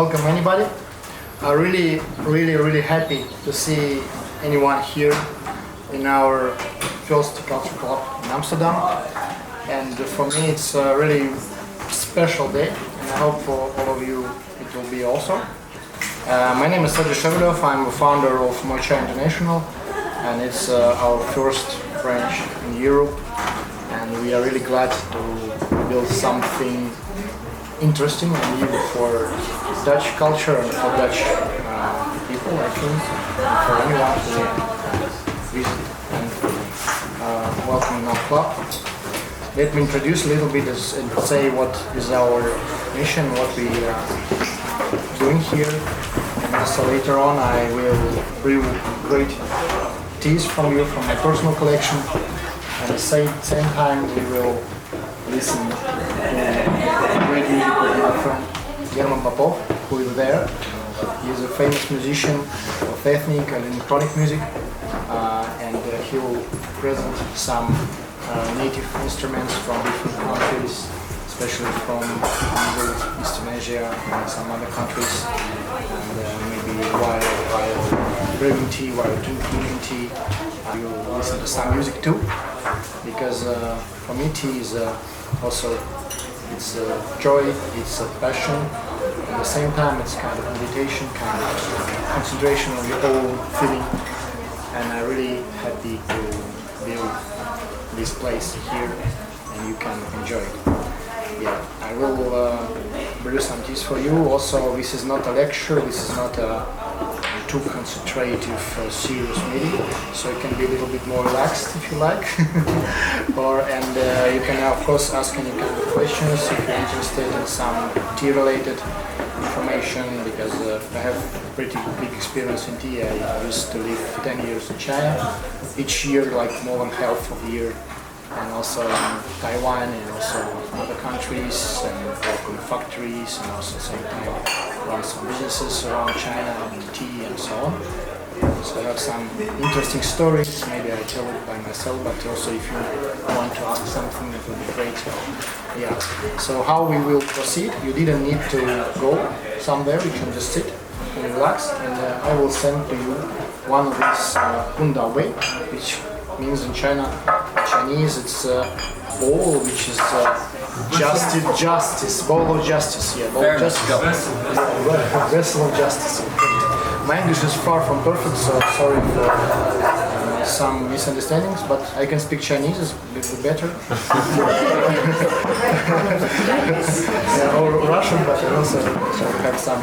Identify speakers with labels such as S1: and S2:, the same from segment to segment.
S1: welcome anybody. I'm really happy to see anyone here in our first culture club in Amsterdam. And for me it's a really special day, and I hope for all of you it will be also. My name is Sergey Shevelev. I'm the founder of Moychay International, and it's our first branch in Europe. And we are really glad to build something interesting and new for Dutch culture and for Dutch people, I think, for anyone to visit and welcome in our club. Let me introduce a little bit and say what is our mission, what we are doing here. And so later on I will brew great teas from you, from my personal collection. And at the same time we will listen to great music of my friend German Popov, who is there. He is a famous musician of ethnic and electronic music, and he will present some native instruments from different countries, especially from Eastern Asia and some other countries. And maybe while brewing tea, while drinking tea, you will listen to some music too, because for me tea is also, it's a joy, it's a passion. At the same time it's kind of meditation, kind of concentration on your own feeling. And I'm really happy to build this place here, and you can enjoy it. Yeah, I will brew some teas for you. Also, this is not a lecture, this is not a too concentrative, serious meeting, so it can be a little bit more relaxed if you like. And you can of course ask any kind of questions if you're interested in some tea-related information, because I have pretty big experience in tea. I used to live 10 years in China, each year like more than half of the year, and also in Taiwan and also other countries, and work in factories, and also at the same time run some businesses around China and tea and so on. So I have some interesting stories. Maybe I tell it by myself, but also if you want to ask something, that would be great. Yeah. So how we will proceed? You didn't need to go somewhere. You can just sit and relax, and I will send to you one of these Unda Wei, which means in Chinese it's bowl, which is justice, bowl of justice. Yeah, bowl of justice. Vessel of justice. My English is far from perfect, so sorry for some misunderstandings, but I can speak Chinese, it's a little better. Yeah, or Russian, but I also have some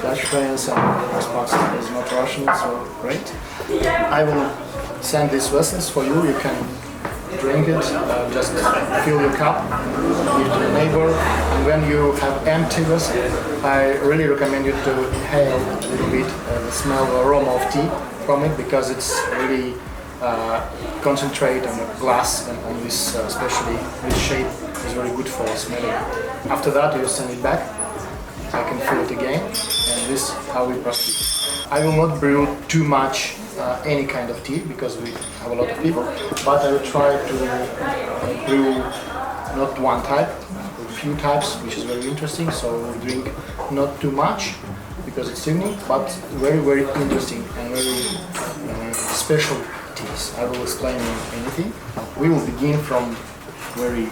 S1: Dutch friends, and my spouse is not Russian, so great. I will send these vessels for you. You can drink it, just fill your cup, give to the neighbor, and when you have empty vessel, I really recommend you to inhale a little bit the smell, the aroma of tea from it, because it's really concentrate on the glass, and on this, especially this shape, is very good for smelling. After that you send it back, so I can fill it again, and this is how we proceed. I will not brew too much any kind of tea, because we have a lot of people, but I will try to brew not one type, a few types, which is very interesting. So we drink not too much because it's evening, but very interesting and very special teas. I will explain anything. We will begin from very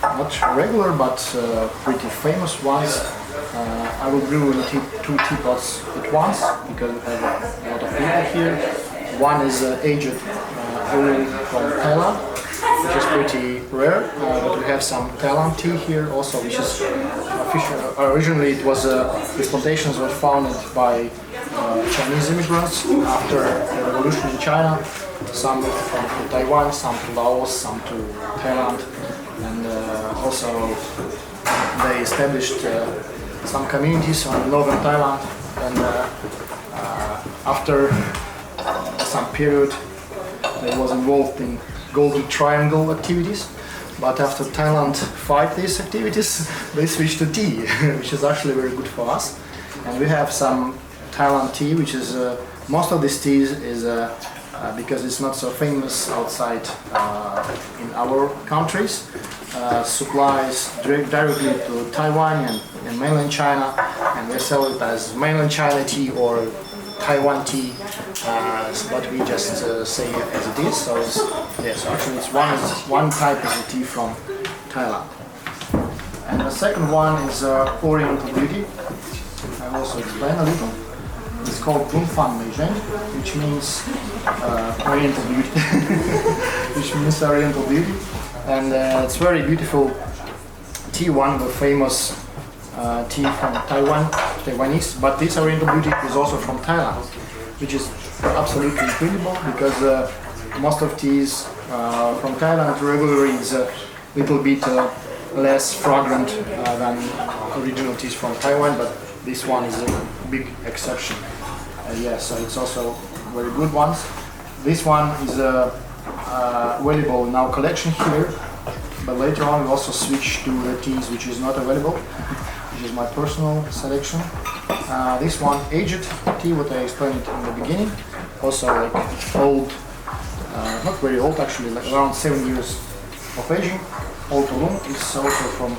S1: not regular but pretty famous ones. I will brew in two teapots at once, because we have a lot of people here. One is aged brew from Thailand, which is pretty rare, but we have some Thailand tea here also, which is originally it was these plantations were founded by Chinese immigrants after the revolution in China. Some from Taiwan, some to Laos, some to Thailand, and also they established some communities on northern Thailand, and after some period they was involved in Golden Triangle activities, but after Thailand fight these activities, they switched to tea, which is actually very good for us. And we have some Thailand tea, which is most of this tea is because it's not so famous outside in our countries. supplies directly to Taiwan and mainland China, and we sell it as mainland China tea or Taiwan tea, but we just say it as it is. So so actually it's one type of the tea from Thailand. And the second one is Oriental Beauty. I will also explain a little. It's called Moychay, which means Oriental Beauty, which means Oriental Beauty, and it's very beautiful tea, one of the famous tea from Taiwanese. But this Oriental Beauty is also from Thailand, which is absolutely incredible because most of teas from Thailand regularly is a little bit less fragrant than original teas from Taiwan, but this one is a big exception. So it's also very good ones. This one is available in our collection here, but later on we also switch to the teas which is not available, which is my personal selection. This one, aged tea, what I explained in the beginning, also like old, not very old actually, like around 7 years of aging. Old Oolong is also from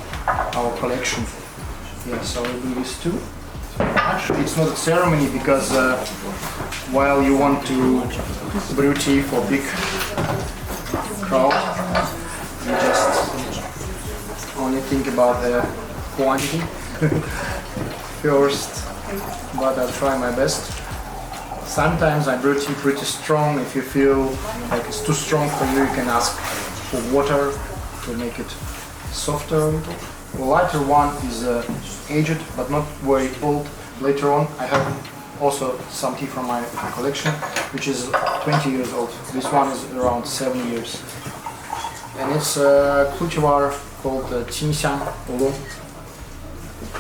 S1: our collection. So we do these two. Actually, it's not a ceremony because while you want to brew tea for big crowd, you just only think about the quantity first, but I'll try my best. Sometimes I brew tea pretty strong. If you feel like it's too strong for you, you can ask for water to make it softer a little. The lighter one is aged but not very old. Later on I have also some tea from my collection which is 20 years old. This one is around 7 years. And it's a cultivar called Qingxiang Oolong.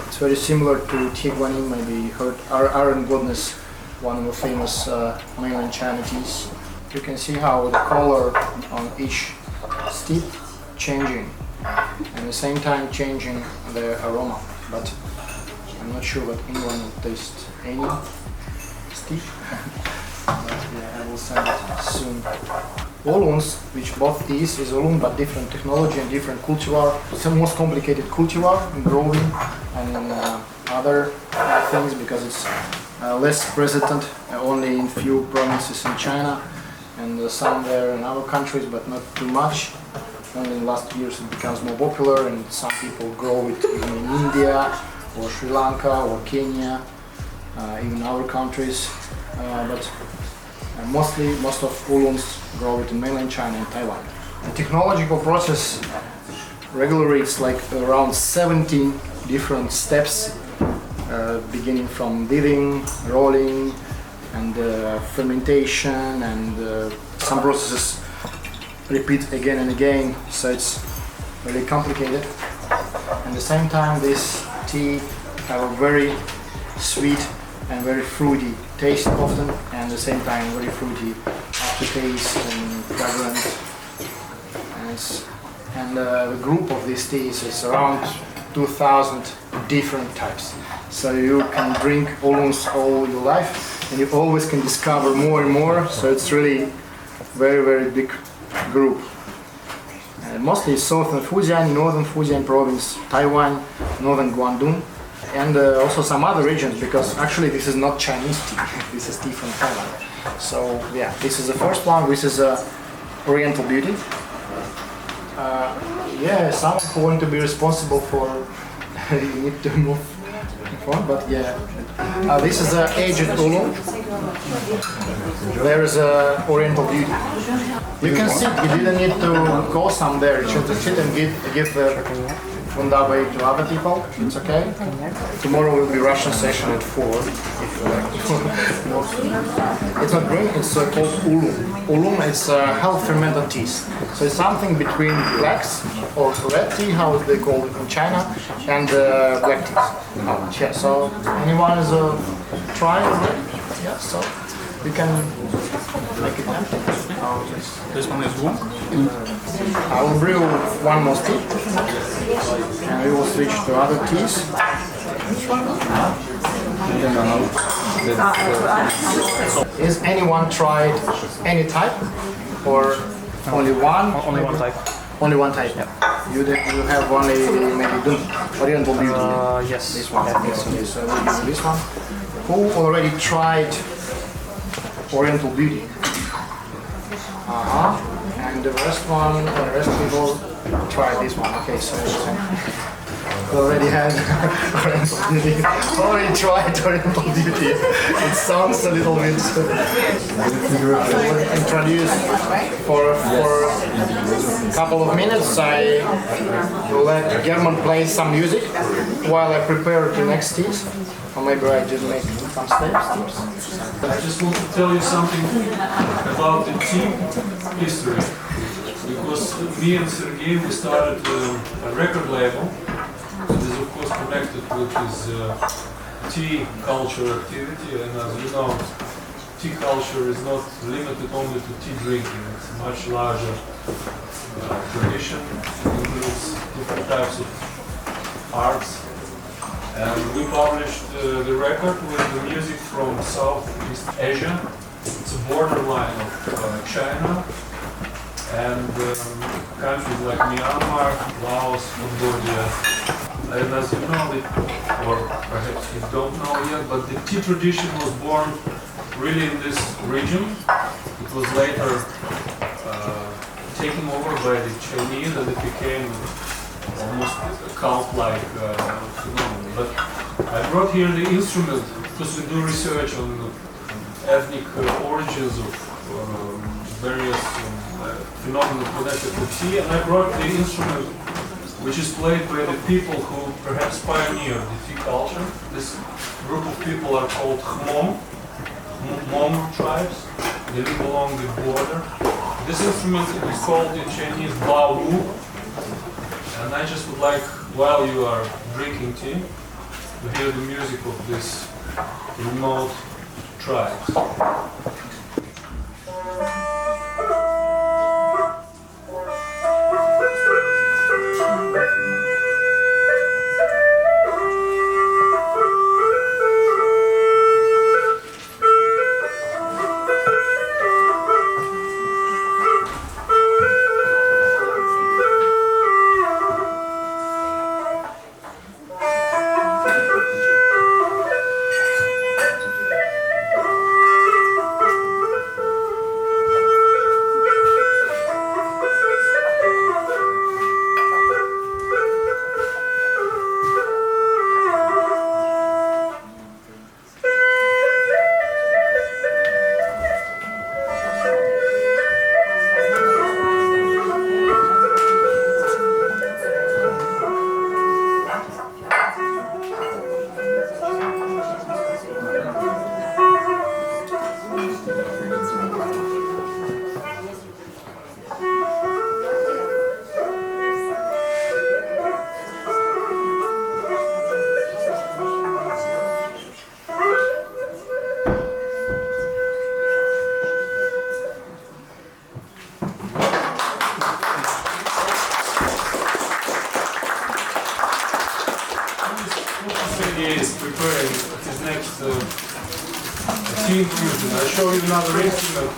S1: It's very similar to Tea Guanyin, maybe you heard, Iron Goddess, one of the famous mainland China teas. You can see how the color on each steep changing, and at the same time changing the aroma, but I'm not sure that anyone will taste any steep. But I will send it soon. Oolongs, which both these is Oolong but different technology and different cultivar. It's the most complicated cultivar in growing and in other things because it's less present only in few provinces in China and some there in other countries, but not too much. Only in the last years it becomes more popular and some people grow it even in India or Sri Lanka or Kenya, even other countries. But most of oolongs grow it in mainland China and Taiwan. The technological process regularly it's like around 17 different steps, beginning from dipping, rolling, and fermentation, and some processes repeat again and again, so it's very complicated. At the same time, this tea have a very sweet and very fruity taste often, and at the same time very fruity aftertaste and fragrant. And the group of these teas is around 2,000 different types. So you can drink oolongs all your life, and you always can discover more and more. So it's really very big group. Mostly southern Fujian, northern Fujian province, Taiwan, northern Guangdong, and also some other regions, because actually this is not Chinese tea, this is tea from Thailand. So yeah, this is the first one. This is Oriental Beauty. Someone who want to be responsible for you need to move on, but yeah. This is aged oolong. There is Oriental Beauty. You can sit, you didn't need to go some there. You should just sit and give the fundaway to other people. It's okay. Tomorrow will be Russian session at 4. If you like. It's not green, it's called oolong. Oolong is half fermented teas. So it's something between blacks or red tea, how they call it in China, and black teas. Yeah, so anyone is trying already? Yeah, so you can make it empty.
S2: This one is warm.
S1: I will brew one more tea, and we will switch to other teas. Is anyone tried any type, or only one?
S2: Only one type.
S1: Only one type.
S3: Yeah.
S1: You have only maybe Oriental Beauty.
S3: Yes.
S1: This one.
S3: I think
S1: Yes,
S3: so.
S1: okay, so we'll give you this one. Who already tried Oriental Beauty? And the rest people tried this one. Okay, so we already had Oriental Beauty. Already tried Oriental Beauty. It sounds a little bit. I will introduce for a couple of minutes. I will let German play some music while I prepare the next teas. Or maybe I just make some steps.
S4: I just want to tell you something about the tea history. Because me and Sergey, we started a record label that is of course connected with his tea culture activity. And as you know, tea culture is not limited only to tea drinking. It's a much larger tradition. It includes different types of arts. And we published the record with the music from Southeast Asia. It's a borderline of China and countries like Myanmar, Laos, Cambodia. And as you know, or perhaps you don't know yet, but the tea tradition was born really in this region. It was later taken over by the Chinese and it became almost a cult-like phenomenon. But I brought here the instrument because we do research on ethnic origins of various phenomena connected to tea, and I brought the instrument which is played by the people who perhaps pioneered the tea culture. This group of people are called Hmong tribes. They live along the border. This instrument is called in Chinese Bao Wu. And I just would like, while you are drinking tea, to hear the music of this remote tribes. Is preparing his next tea infusion. I'll show you another instrument.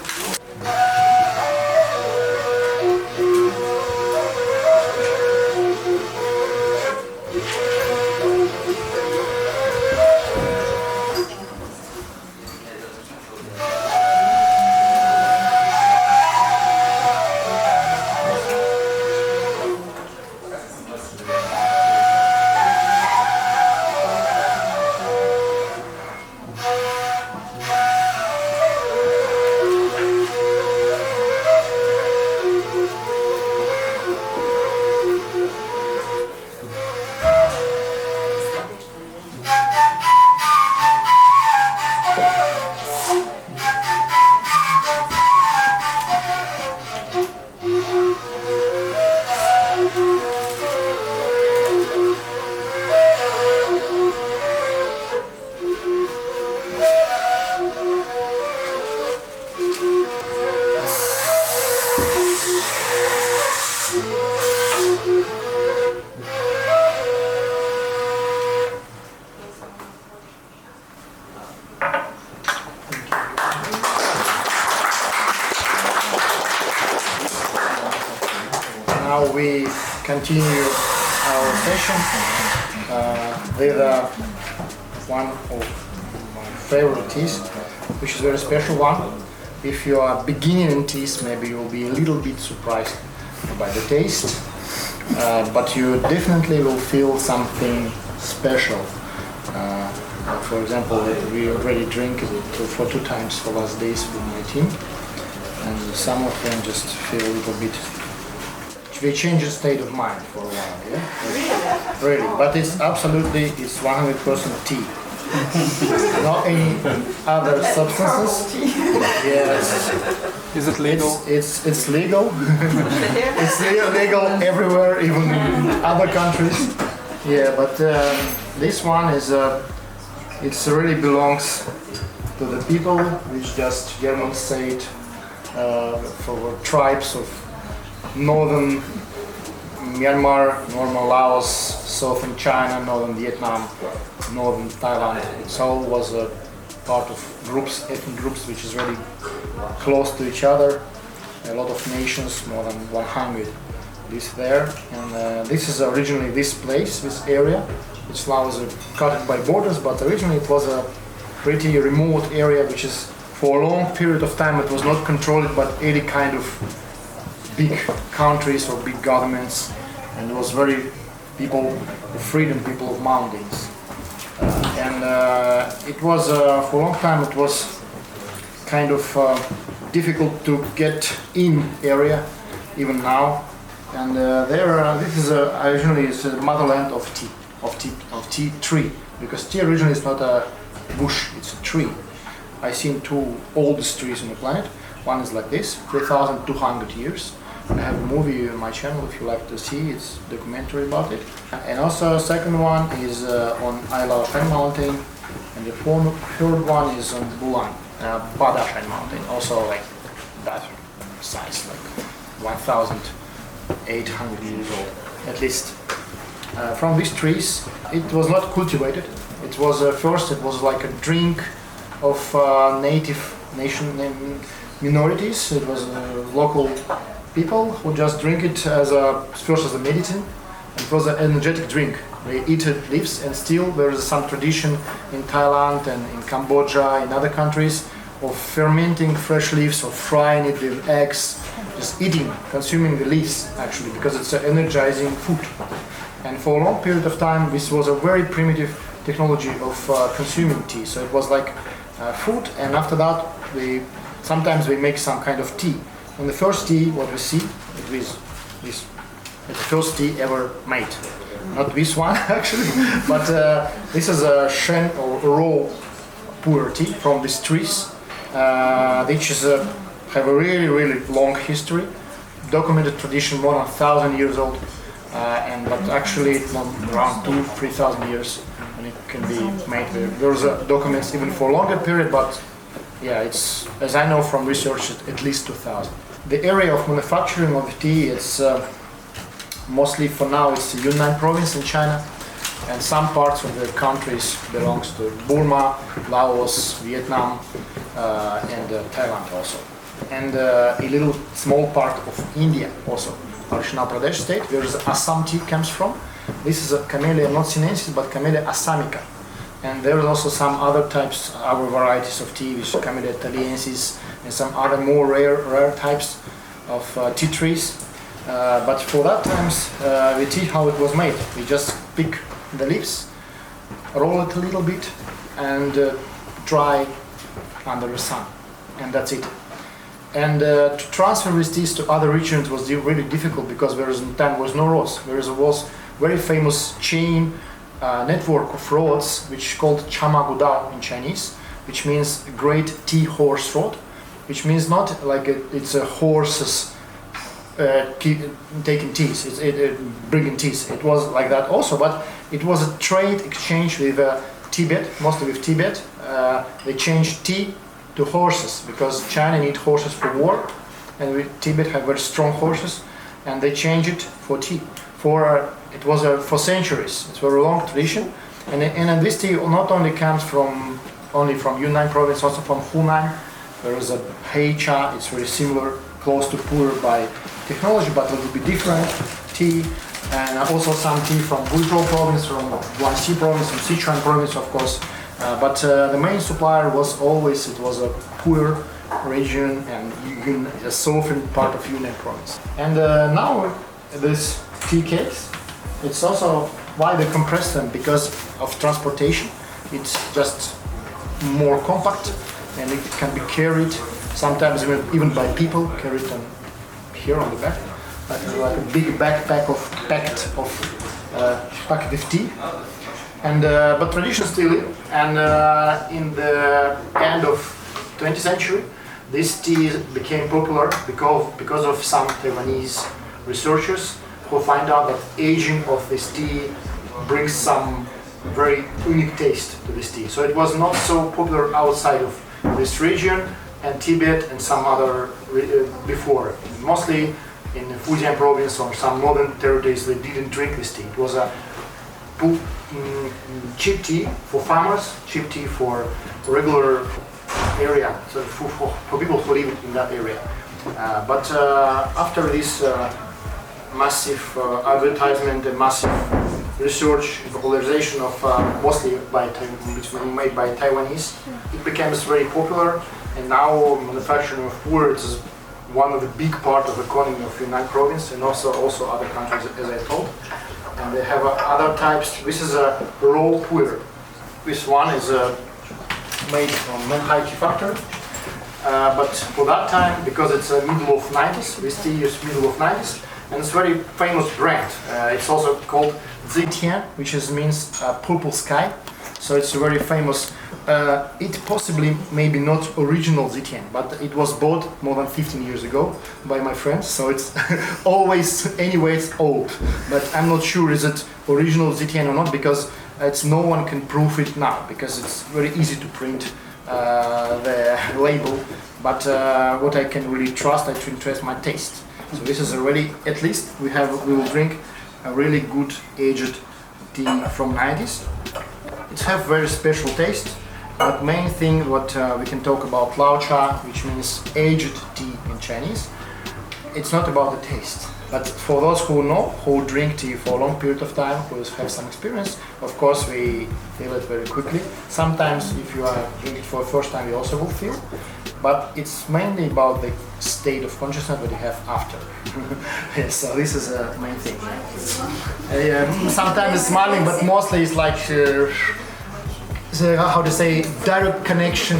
S1: now we continue our session with one of my favorite teas, which is a very special one. If you are beginning in teas, maybe you'll be a little bit surprised by the taste, but you definitely will feel something special. For example, we already drink it for 2 times for last days with my team, and some of them just feel a little bit. They change the state of mind for a while, yeah? Really, but it's 100% tea. Not any other substances. Yes.
S2: Is it legal?
S1: It's legal. It's legal everywhere, even in other countries. Yeah, but this one is it really belongs to the people, which just Germans say it, for tribes of northern Myanmar, northern Laos, southern China, northern Vietnam, northern Thailand. It all was a part of groups, ethnic groups, which is really close to each other. A lot of nations, more than 100, is there. And this is originally this place, this area, which now is cut by borders, but originally it was a pretty remote area, which is for a long period of time it was not controlled by any kind of big countries or big governments, and it was very people of freedom, people of mountains. It was for a long time it was kind of difficult to get in area, even now. And this is originally is a motherland of tea tree, because tea originally is not a bush, it's a tree. I've seen 2 oldest trees on the planet. One is like this, 3,200 years. I have a movie on my channel if you like to see, it's a documentary about it. And also second one is on Isla Shan Mountain, and the third one is on Bulan, Bada Shan Mountain, also like that size, like 1,800 years old, at least. From these trees, it was not cultivated. It was first, it was like a drink of native nation minorities. It was local people who just drink it first as a medicine, and it was an energetic drink. They eat it leaves, and still there is some tradition in Thailand and in Cambodia, in other countries, of fermenting fresh leaves or frying it with eggs, just eating, consuming the leaves actually, because it's an energizing food. And for a long period of time, this was a very primitive technology of consuming tea. So it was like food, and after that, sometimes we make some kind of tea. And the first tea, what we see, it's the first tea ever made. Not this one actually, but this is a shen or raw puer tea from these trees, which have a really long history, documented tradition, more than 1,000 years old, but actually around 2,000-3,000 years, and it can be made. There's documents even for a longer period, but yeah, it's, as I know from research, at least 2,000. The area of manufacturing of tea, it's mostly for now it's the Yunnan province in China, and some parts of the countries belongs to Burma, Laos, Vietnam, and Thailand also, and a little small part of India also, Arunachal Pradesh state, where the Assam tea comes from. This is a Camellia not sinensis, but Camellia assamica. And there is also some other types, other varieties of tea, which Camellia thaliensis, and some other more rare types of tea trees. But for that times, we see how it was made. We just pick the leaves, roll it a little bit, and dry under the sun, and that's it. And to transfer these teas to other regions was really difficult, because there was no roads. There was very famous chain network of roads, which called Chamaguda in Chinese, which means Great Tea Horse Road, which means not like it's a horses taking teas, bringing teas. It was like that also, but it was a trade exchange with Tibet, mostly with Tibet. They changed tea to horses, because China need horses for war, and Tibet have very strong horses, and they changed it for tea. It was for centuries. It's a very long tradition, and this tea not only comes from Yunnan province, also from Hunan. There is a Hei cha. It's very similar close to puer by technology, but a little bit different tea. And also some tea from Guizhou province, from Guangxi province, from Sichuan province, of course. But the main supplier was always, it was a puer region and a southern part of Yunnan province. And now this tea cakes, it's also why they compress them, because of transportation. It's just more compact and it can be carried, sometimes even by people, carried on here on the back. Like a big backpack packed with tea, and but tradition still live. And in the end of 20th century, this tea became popular because of some Taiwanese researchers who find out that aging of this tea brings some very unique taste to this tea. So it was not so popular outside of this region and Tibet and some other before. Mostly in the Fujian province or some northern territories, they didn't drink this tea. It was a cheap tea for farmers, cheap tea for regular area, so for people who live in that area. But after this massive advertisement and massive research, popularization of mostly made by Taiwanese, it became very popular, and now manufacturing of puer is one of the big part of the economy of Yunnan province, and also other countries, as I told. And they have other types. This is a raw puer. This one is made from Moychay factory. But for that time, because it's middle of 90s, this tea is middle of 90s, and it's a very famous brand. It's also called Zitian, which means purple sky. So it's a very famous. It possibly maybe not original Zitian, but it was bought more than 15 years ago by my friends. So it's always, anyway, it's old. But I'm not sure is it original Zitian or not, because no one can prove it now, because it's very easy to print the label. But what I can really trust, I can trust my taste. So this is already, at least we will drink a really good aged tea from 90s. It has very special taste, but main thing what we can talk about lao cha, which means aged tea in Chinese. It's not about the taste, but for those who know, who drink tea for a long period of time, who have some experience, of course we feel it very quickly. Sometimes if you are drinking it for the first time, you also will feel, but it's mainly about the state of consciousness that you have after. Yes, so this is the main thing. Sometimes it's smiling, but mostly it's like how to say, direct connection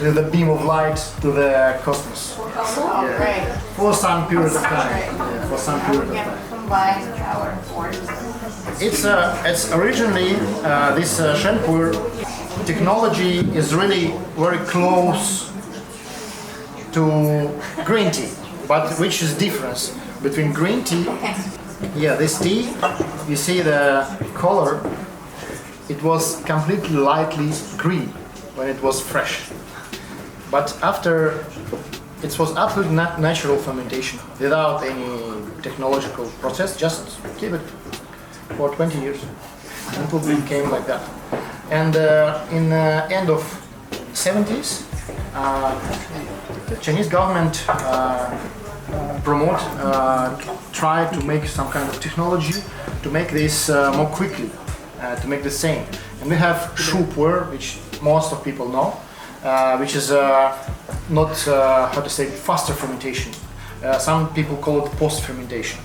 S1: with the beam of light to the cosmos.
S3: Great.
S1: For some period of time. For some period of time.
S3: Combine our forces.
S1: It's originally this Shen puer technology is really very close to green tea, but which is difference between green tea? Yeah, this tea, you see the color, it was completely lightly green when it was fresh. But after, it was absolutely natural fermentation without any technological process, just keep it for 20 years until it became like that. And in the end of 70s, the Chinese government tried to make some kind of technology to make this more quickly, to make the same. And we have shu puer, which most of people know, which is not, how to say, faster fermentation. Some people call it post-fermentation.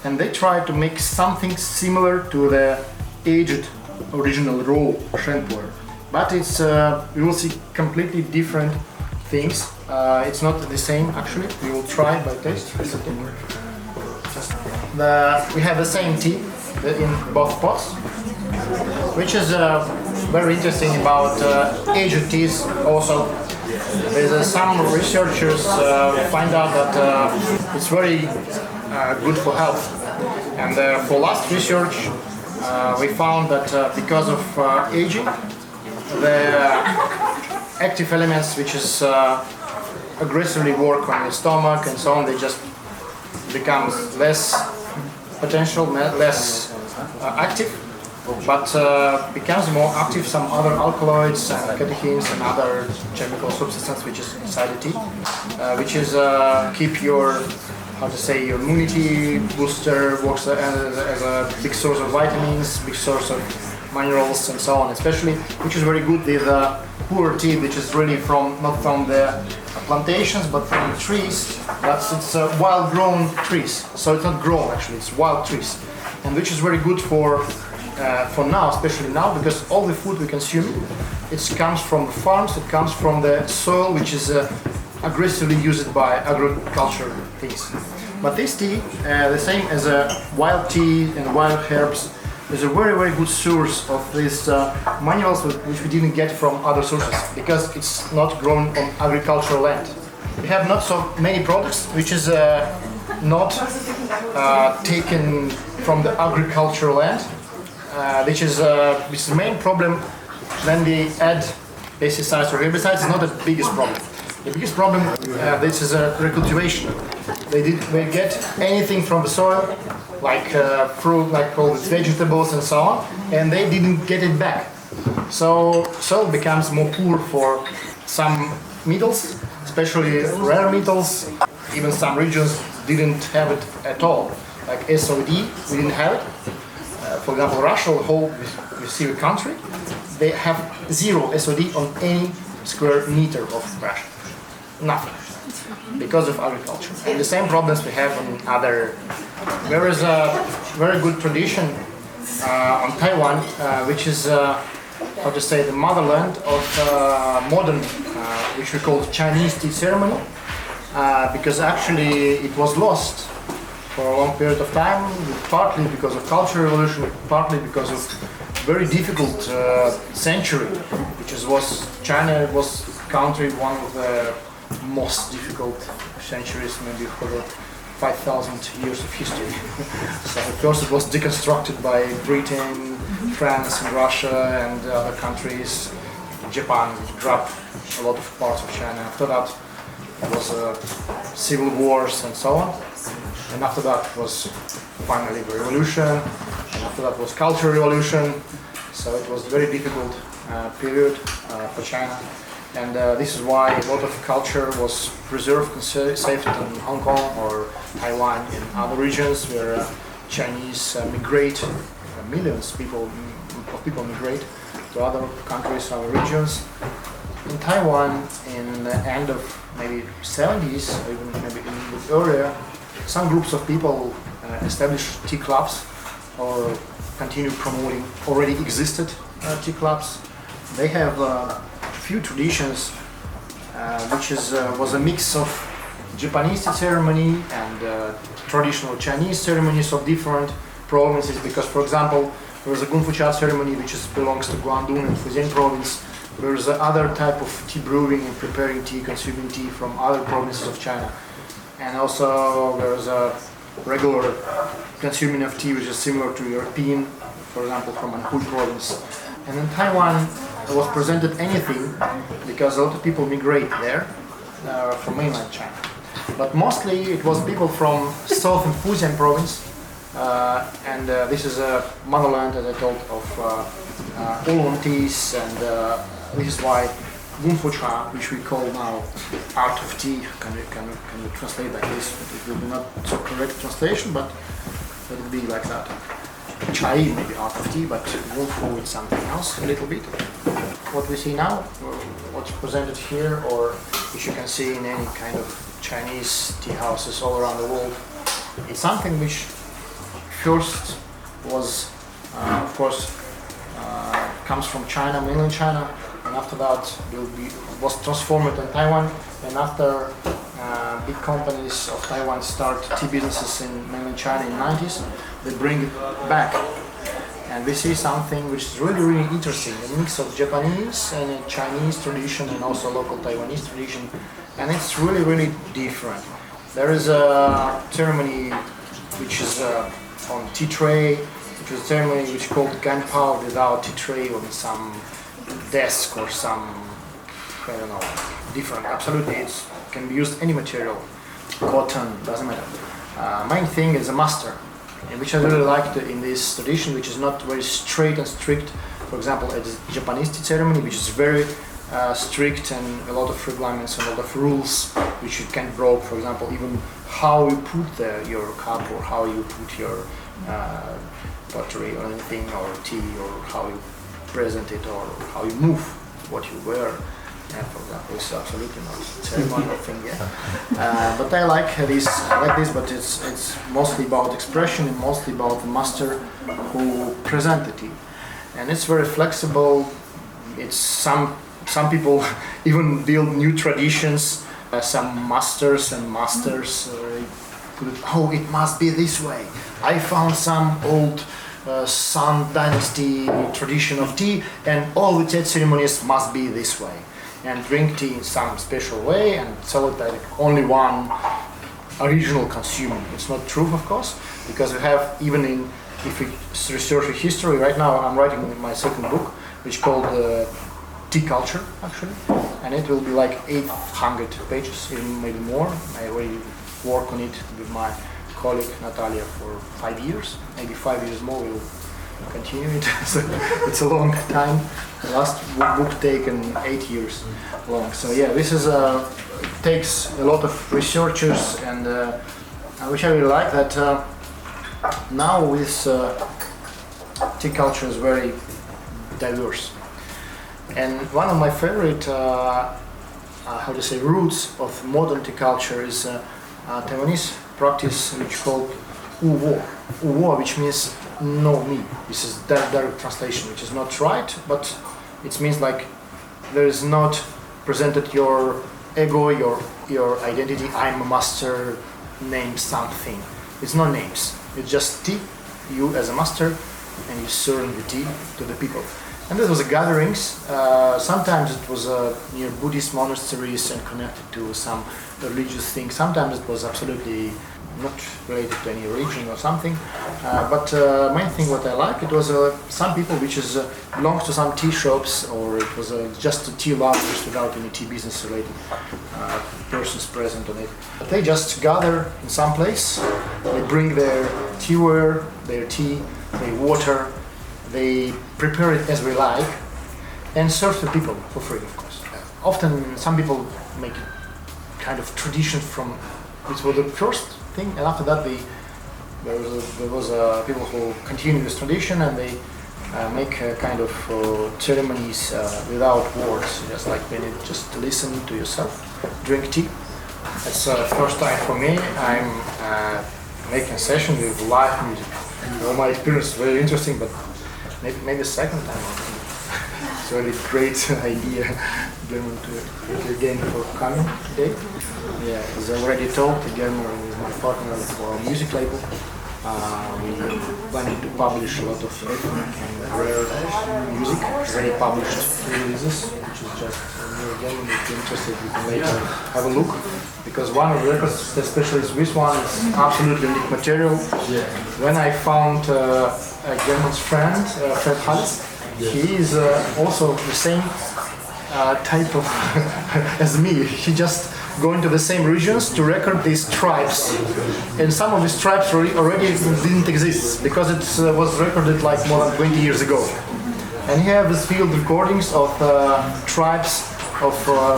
S1: And they try to make something similar to the aged original raw Shen puer. But it's, you will see completely different things. It's not the same actually. We will try by taste. We have the same tea in both pots, which is very interesting about aged teas also. There's some researchers find out that it's very good for health. And for last research, we found that because of aging, the active elements which is aggressively work on the stomach and so on, they just become less potential, less active, but becomes more active some other alkaloids and catechins and other chemical substances which is inside the tea, which is keep your, how to say, your immunity booster, works as a big source of vitamins, big source of minerals and so on, especially, which is very good with poor tea, which is really from, not from the plantations, but from the trees. It's wild grown trees, so it's not grown actually, it's wild trees, and which is very good for now, especially now, because all the food we consume, it comes from the farms, it comes from the soil, which is aggressively used by agriculture things. But this tea, the same as wild tea and wild herbs, is a very, very good source of these minerals which we didn't get from other sources, because it's not grown on agricultural land. We have not so many products which is not taken from the agricultural land, which is the main problem when we add pesticides or herbicides. It's not the biggest problem. The biggest problem this is recultivation. They get anything from the soil, like fruit, like all these vegetables and so on, and they didn't get it back. So soil becomes more poor for some metals, especially rare metals. Even some regions didn't have it at all, like SOD, we didn't have it. For example, Russia, the whole you see the country, they have 0 SOD on any square meter of Russia. Nothing, because of agriculture. And the same problems we have in other. There is a very good tradition on Taiwan, which is, how to say, the motherland of modern, which we call Chinese tea ceremony, because actually it was lost for a long period of time, partly because of cultural revolution, partly because of very difficult century, China was country one of the most difficult centuries, maybe for the 5,000 years of history. So first it was deconstructed by Britain, France, and Russia, and other countries. Japan grabbed a lot of parts of China. After that, it was civil wars and so on. And after that was finally the revolution. And after that was cultural revolution. So it was a very difficult period for China. And this is why a lot of culture was preserved and saved in Hong Kong or Taiwan and other regions where Chinese migrate, millions of people migrate to other countries, other regions. In Taiwan, in the end of maybe 70s, or even maybe a little bit earlier, some groups of people established tea clubs or continue promoting already existed tea clubs. They have few traditions, which was a mix of Japanese ceremony and traditional Chinese ceremonies of different provinces. Because, for example, there is a Gunfu-cha ceremony which belongs to Guangdong and Fujian province. There is other type of tea brewing and preparing tea, consuming tea from other provinces of China. And also there is a regular consuming of tea which is similar to European, for example, from Anhui province. And in Taiwan, it was presented anything because a lot of people migrate there from mainland China. But mostly it was people from southern Fujian province, and this is a motherland, as I told, of oolong teas, and this is why Gunfu-cha, which we call now art of tea, can you translate like this? It will be not so correct translation, but it will be like that. Chai maybe art of tea, but Gunfu is something else a little bit. What we see now, what's presented here, or which you can see in any kind of Chinese tea houses all around the world, it's something which first was, of course, comes from China, mainland China, and after that was transformed in Taiwan, and after big companies of Taiwan start tea businesses in mainland China in the 90s, they bring it back. And we see something which is really, really interesting, a mix of Japanese and Chinese tradition and also local Taiwanese tradition, and it's really, really different. There is a ceremony which is on tea tray, which is a ceremony which is called Ganpao without tea tray on some desk or some, I don't know, different. Absolutely, it can be used any material, cotton, doesn't matter. Main thing is a master and which I really liked in this tradition, which is not very straight and strict. For example, at the Japanese tea ceremony, which is very strict and a lot of regulations and a lot of rules which you can't break. For example, even how you put your cup or how you put your pottery or anything or tea or how you present it or how you move what you wear. For example, it's absolutely not ceremonial thing. Yeah. But I like this, but it's mostly about expression and mostly about the master who present the tea. And it's very flexible. It's some people even build new traditions. Some masters oh, it must be this way. I found some old Song Dynasty tradition of tea, and all the tea ceremonies must be this way. And drink tea in some special way and sell it like only one original consumer. It's not true, of course, because we have even in, if we research history, right now I'm writing my second book, which is called Tea Culture, actually, and it will be like 800 pages, even maybe more. I already work on it with my colleague Natalia for 5 years, maybe 5 years more we'll continue it. So it's a long time. The last book taken 8 years long. So yeah, this is takes a lot of researchers, and which I really like that now with tea culture is very diverse. And one of my favorite how to say roots of modern tea culture is Taiwanese practice which is called Uwo. Uwo, which means know me. This is direct translation, which is not right, but it means like there is not presented your ego, your identity. I'm a master, name something. It's not names. It's just tea. You as a master, and you serve the tea to the people. And this was a gatherings. Sometimes it was near Buddhist monasteries and connected to some religious thing. Sometimes it was absolutely not related to any religion or something. But main thing what I like, it was some people which is belongs to some tea shops, or it was just a tea lovers without any tea business related persons present on it. But they just gather in some place. They bring their teaware, their tea, their water. They prepare it as we like and serve the people for free, of course. Often some people make it kind of tradition from, which was the first thing, and after that there was people who continue this tradition, and they make a kind of ceremonies without words, just like when you just listen to yourself, drink tea. It's the first time for me. I'm making a session with live music. Well, my experience is very interesting, but maybe the second time. It's a really great idea German to again for coming today. Yeah, as I already told, German is my partner for our music label. We planning to publish a lot of ethnic and rare music. Already published 3 releases, which is just new again. If you're interested, you can later have a look. Because one of the records, especially this one, is absolutely unique material. When I found a German's friend, Fred Halles, he is also the same type of as me. He just going to the same regions to record these tribes, and some of these tribes already didn't exist because it was recorded like more than 20 years ago. And he has these field recordings of tribes of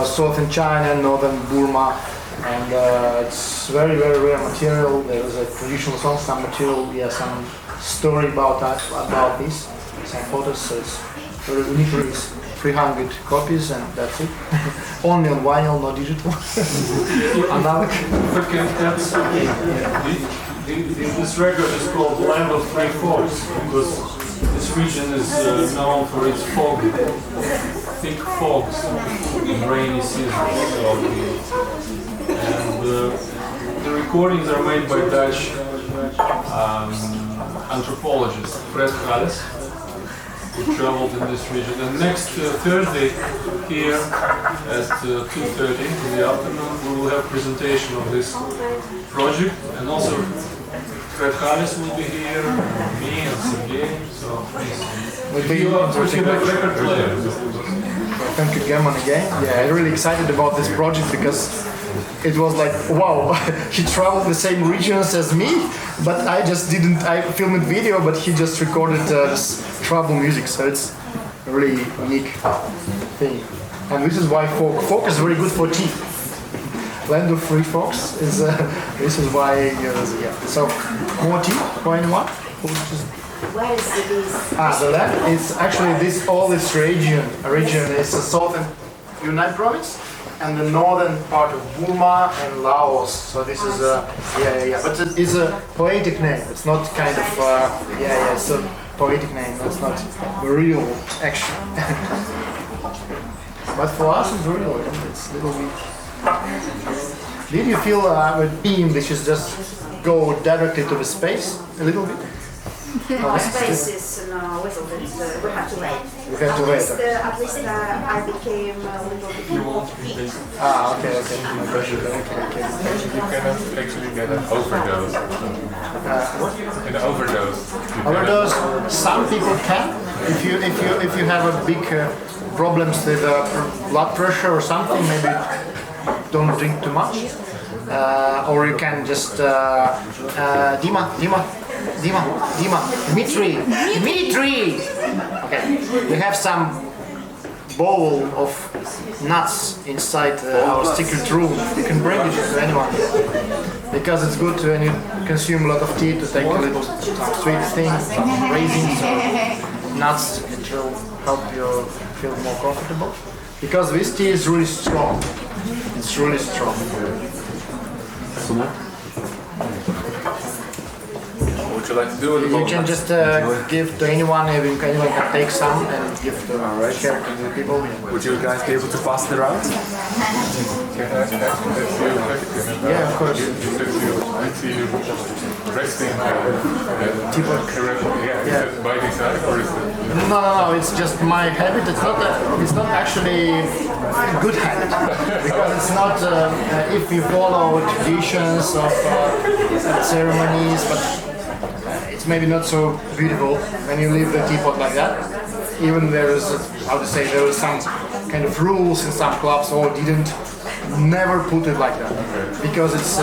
S1: southern China, northern Burma, and it's very, very rare material. There is a traditional song, some material, some story about that, about this, some photos. So it's very unique release. 300 copies, and that's it. Only on vinyl, no digital. Analog.
S4: This record is called Land of Three Fogs because this region is known for its fog, thick fogs in rainy seasons. And the recordings are made by Dutch anthropologist Fred Halles, who traveled in this region. And next Thursday here at 2:30 in the afternoon we will have presentation of this project, and also Fred Halles will be here, me and Sergey. So please, record player.
S1: Thank you, German, again. Yeah, I'm really excited about this project because it was like, wow, he traveled the same regions as me, but I just didn't. I filmed video, but he just recorded this trouble music, so it's a really unique thing. And this is why folk is very good for tea. Land of free folks is this is why yeah. So more tea for anyone?
S3: Where is this?
S1: The land is actually this region is the southern Yunnan province and the northern part of Burma and Laos. So this is but it is a poetic name. It's not kind of it's a poetic name. It's not the real action. But for us it's real. It's a little bit. Did you feel a team which is just go directly to the space a little bit?
S3: Space is no, we have to wait.
S1: You have to wait.
S3: At least I became a little bit more fit.
S1: Okay.
S2: You cannot actually get an overdose. An overdose.
S1: Overdose. Some people can. If you have a big problems with blood pressure or something, maybe don't drink too much. Or you can just Dmitry. Okay, we have some bowl of nuts inside our secret room. You can bring it to anyone because it's good when you consume a lot of tea to take a little sweet things, some raisins or nuts. It will help you feel more comfortable because this tea is really strong. It's really strong.
S2: Would you like to do it?
S1: You can just give to anyone. Anyone can take some and give to share to the people.
S5: Would you guys be able to pass it around?
S1: Yeah, of course.
S2: I see you resting.
S1: Yeah.
S2: By the side or is it?
S1: No. It's just my habit. It's not actually a good habit because it's not. If you follow traditions of ceremonies, but. It's maybe not so beautiful when you leave the teapot like that. Even there is, there is some kind of rules in some clubs or never put it like that because it's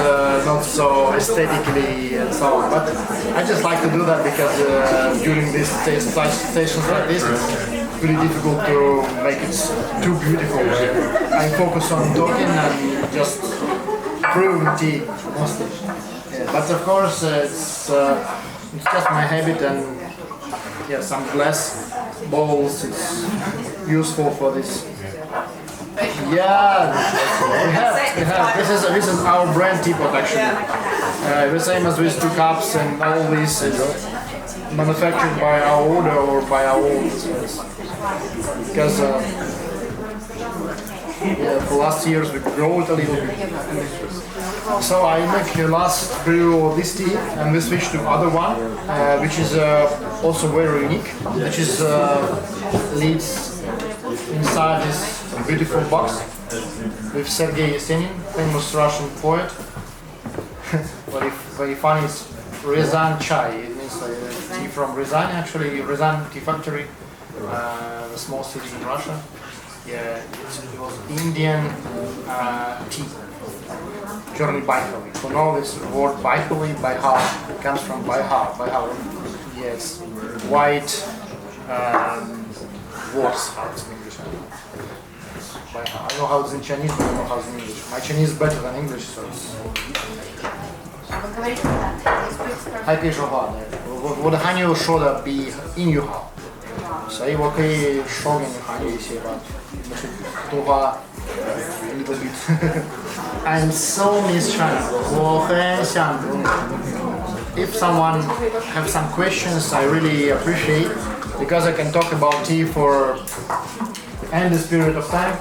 S1: not so aesthetically and so on. But I just like to do that because during these stations like this, it's really difficult to make it too beautiful. I focus on talking and just brewing tea mostly. Yeah, but of course, it's just my habit, and some glass bowls is useful for this. Yeah, we have. This is our brand teapot actually. The same as these 2 cups and all this is manufactured by our order or by our own. Because for last years we grow it a little bit. So I make the last brew of this tea and we switch to other one, which is also very unique, which is leads inside this beautiful box with Sergey Shevelev, famous Russian poet. Very funny, it's Ryazan chai. It means tea from Ryazan, actually Ryazan tea factory, a small city in Russia. Yeah, it was Indian tea. Черный байховый. You know this word байховый, байхар, comes from байхar. Yes, white words, how it's in English. Байхар. I know how it's in Chinese, but I don't know how it's in English. My Chinese is better than English, so it's...
S3: Вы говорите так,
S1: Hai pie shoga, wo de hanyo shoda bi inyu ha. Sai wo kei shogen hanyo ise ba. Toha a little bit. I'm so miss China. If someone have some questions, I really appreciate because I can talk about tea for endless period of time.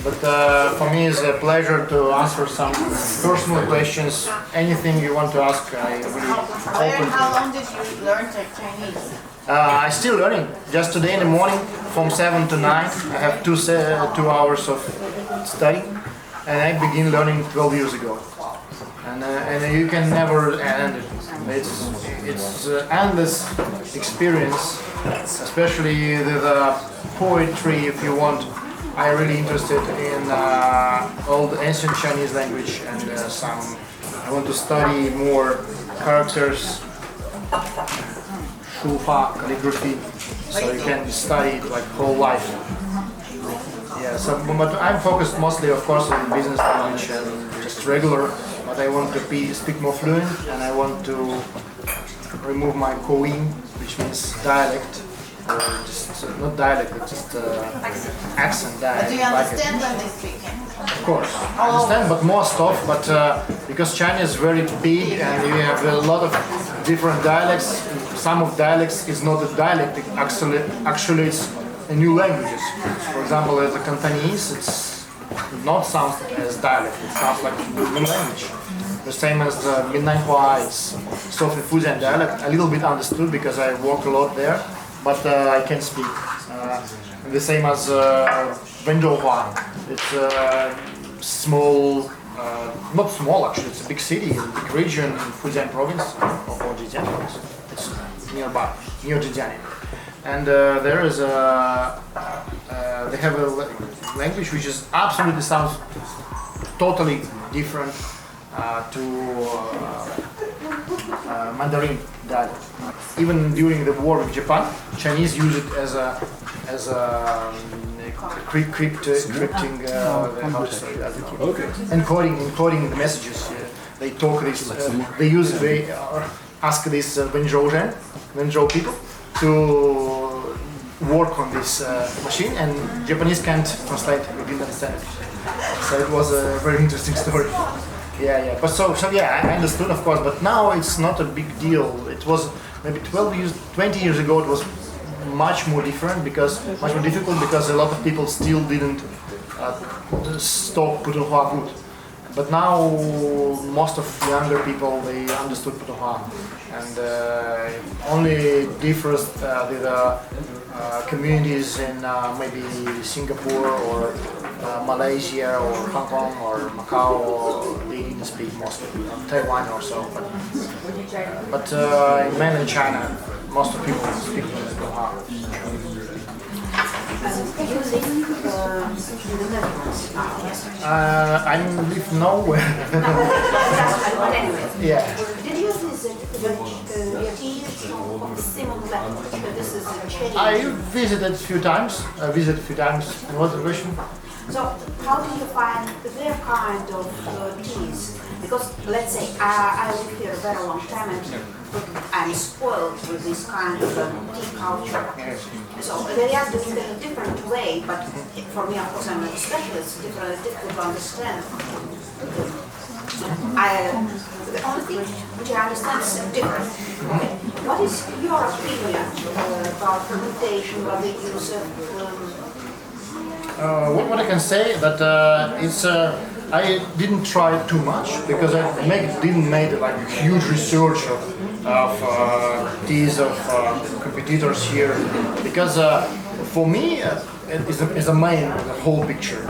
S1: But for me, it's a pleasure to answer some personal questions. Anything you want to ask, I really open.
S3: How long did you learn Chinese?
S1: I'm still learning. Just today in the morning, from 7 to 9, I have 2 hours of study, and I began learning 12 years ago. And you can never end it. It's endless experience, especially the poetry. If you want, I'm really interested in all the ancient Chinese language and I want to study more characters, shufa, calligraphy, so you can study it like whole life. Yeah, so but I'm focused mostly, of course, on business language and just regular. But I want to speak more fluent, and I want to remove my koin, which means dialect, or just not dialect, but just accent. Dialect.
S6: Do you understand when they speak?
S1: Of course, I understand, but more stuff. But because China is very big and you have a lot of different dialects, some of dialects is not a dialect. Actually, it's a new languages. For example, as a Cantonese, it's not sounds as dialect. It sounds like a new language. The same as the Minnan Hua, it's Sofi Fujian dialect. A little bit understood because I work a lot there, but I can't speak. The same as Wenzhou Hua. It's small, not small actually. It's a big city, a big region in Fujian province or Zhejiang province. It's nearby, near Zhejiang. And there is they have a language which is absolutely sounds totally different to Mandarin dialect. Even during the war with Japan, Chinese use it as a encrypting how to say that? Encoding the messages. They talk this. They ask this Wenzhou people to work on this machine, and Japanese can't translate. We didn't understand it. So it was a very interesting story. Yeah. But so yeah, I understood, of course. But now it's not a big deal. It was maybe 20 years ago. It was much more difficult because a lot of people still didn't stop Putonghua good. But now most of younger people, they understood Putonghua, and only differs with communities in maybe Singapore or Malaysia or Hong Kong or Macau. They didn't speak mostly, Taiwan or so. But in mainland China, most of people speak Putonghua.
S3: You live in the Netherlands now, yes?
S1: I live nowhere.
S3: But anyway,
S1: Yeah.
S3: did you visit the tea of similar? This is a cherry.
S1: I visited a few times. And what's the question?
S3: So, how do you find their kind of teas? Because, let's say, I live here a very long time and I'm spoiled with this kind of tea culture. So, they are doing it in a different way, but for me, of course, I'm a specialist, difficult to understand. The only thing which I understand is different. Okay. What is your opinion about fermentation, what the use of
S1: What I can say that it's I didn't try too much because I didn't make like huge research of teas of competitors here, because for me it's the main the whole picture.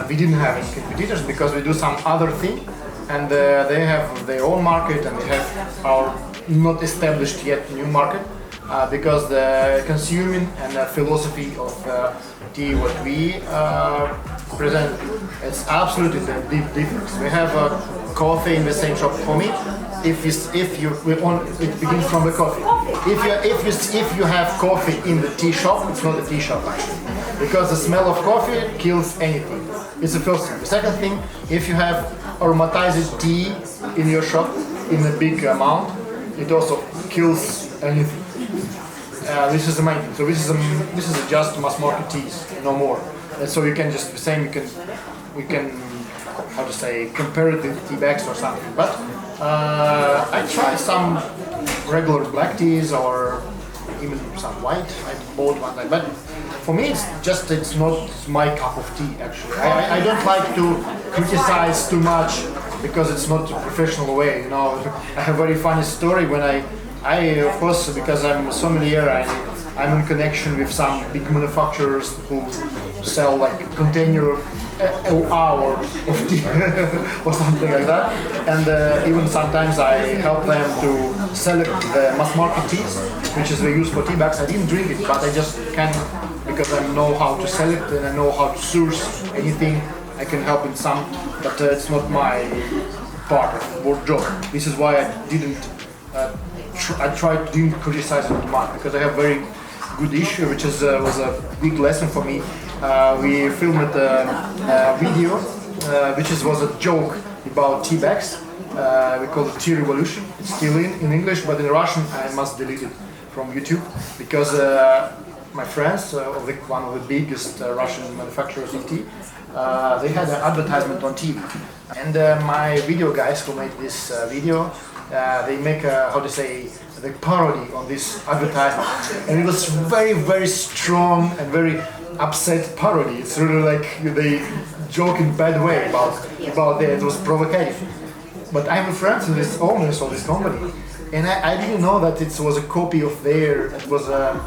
S1: We didn't have any competitors because we do some other thing, and they have their own market and they have our not established yet new market. Because the consuming and the philosophy of tea, what we present, it's absolutely the deep difference. We have coffee in the same shop. For me, it begins from the coffee. If you have coffee in the tea shop, it's not a tea shop actually, because the smell of coffee kills anything. It's the first thing. The second thing, if you have aromatized tea in your shop in a big amount, it also kills anything. This is the main thing. So this is just mass market teas, no more. And so you can just the same. We can how to say compare it with tea bags or something. But I tried some regular black teas or even some white. I bought one, but for me it's not my cup of tea actually. I don't like to criticize too much because it's not a professional way. You know, I have a very funny story when I of course, because I'm a sommelier, I'm in connection with some big manufacturers who sell like a container an hour of tea or something like that. And even sometimes I help them to select the mass market teas, which is they use for tea bags. I didn't drink it, but I just can, because I know how to sell it and I know how to source anything. I can help in some, but it's not my part of work job. This is why I didn't I tried to criticize it much because I have very good issue, which is was a big lesson for me. We filmed a video, which was a joke about tea bags. We call it Tea Revolution. It's still in English, but in Russian I must delete it from YouTube because my friends, one of the biggest Russian manufacturers of tea, they had an advertisement on TV. And my video guys who made this video, they make a, how to say, the parody on this advertisement. And it was very, very strong and very upset parody. It's really like they joke in bad way about that. It was provocative. But I'm a friend to this owners of this company, and I didn't know that it was a copy of their. It was a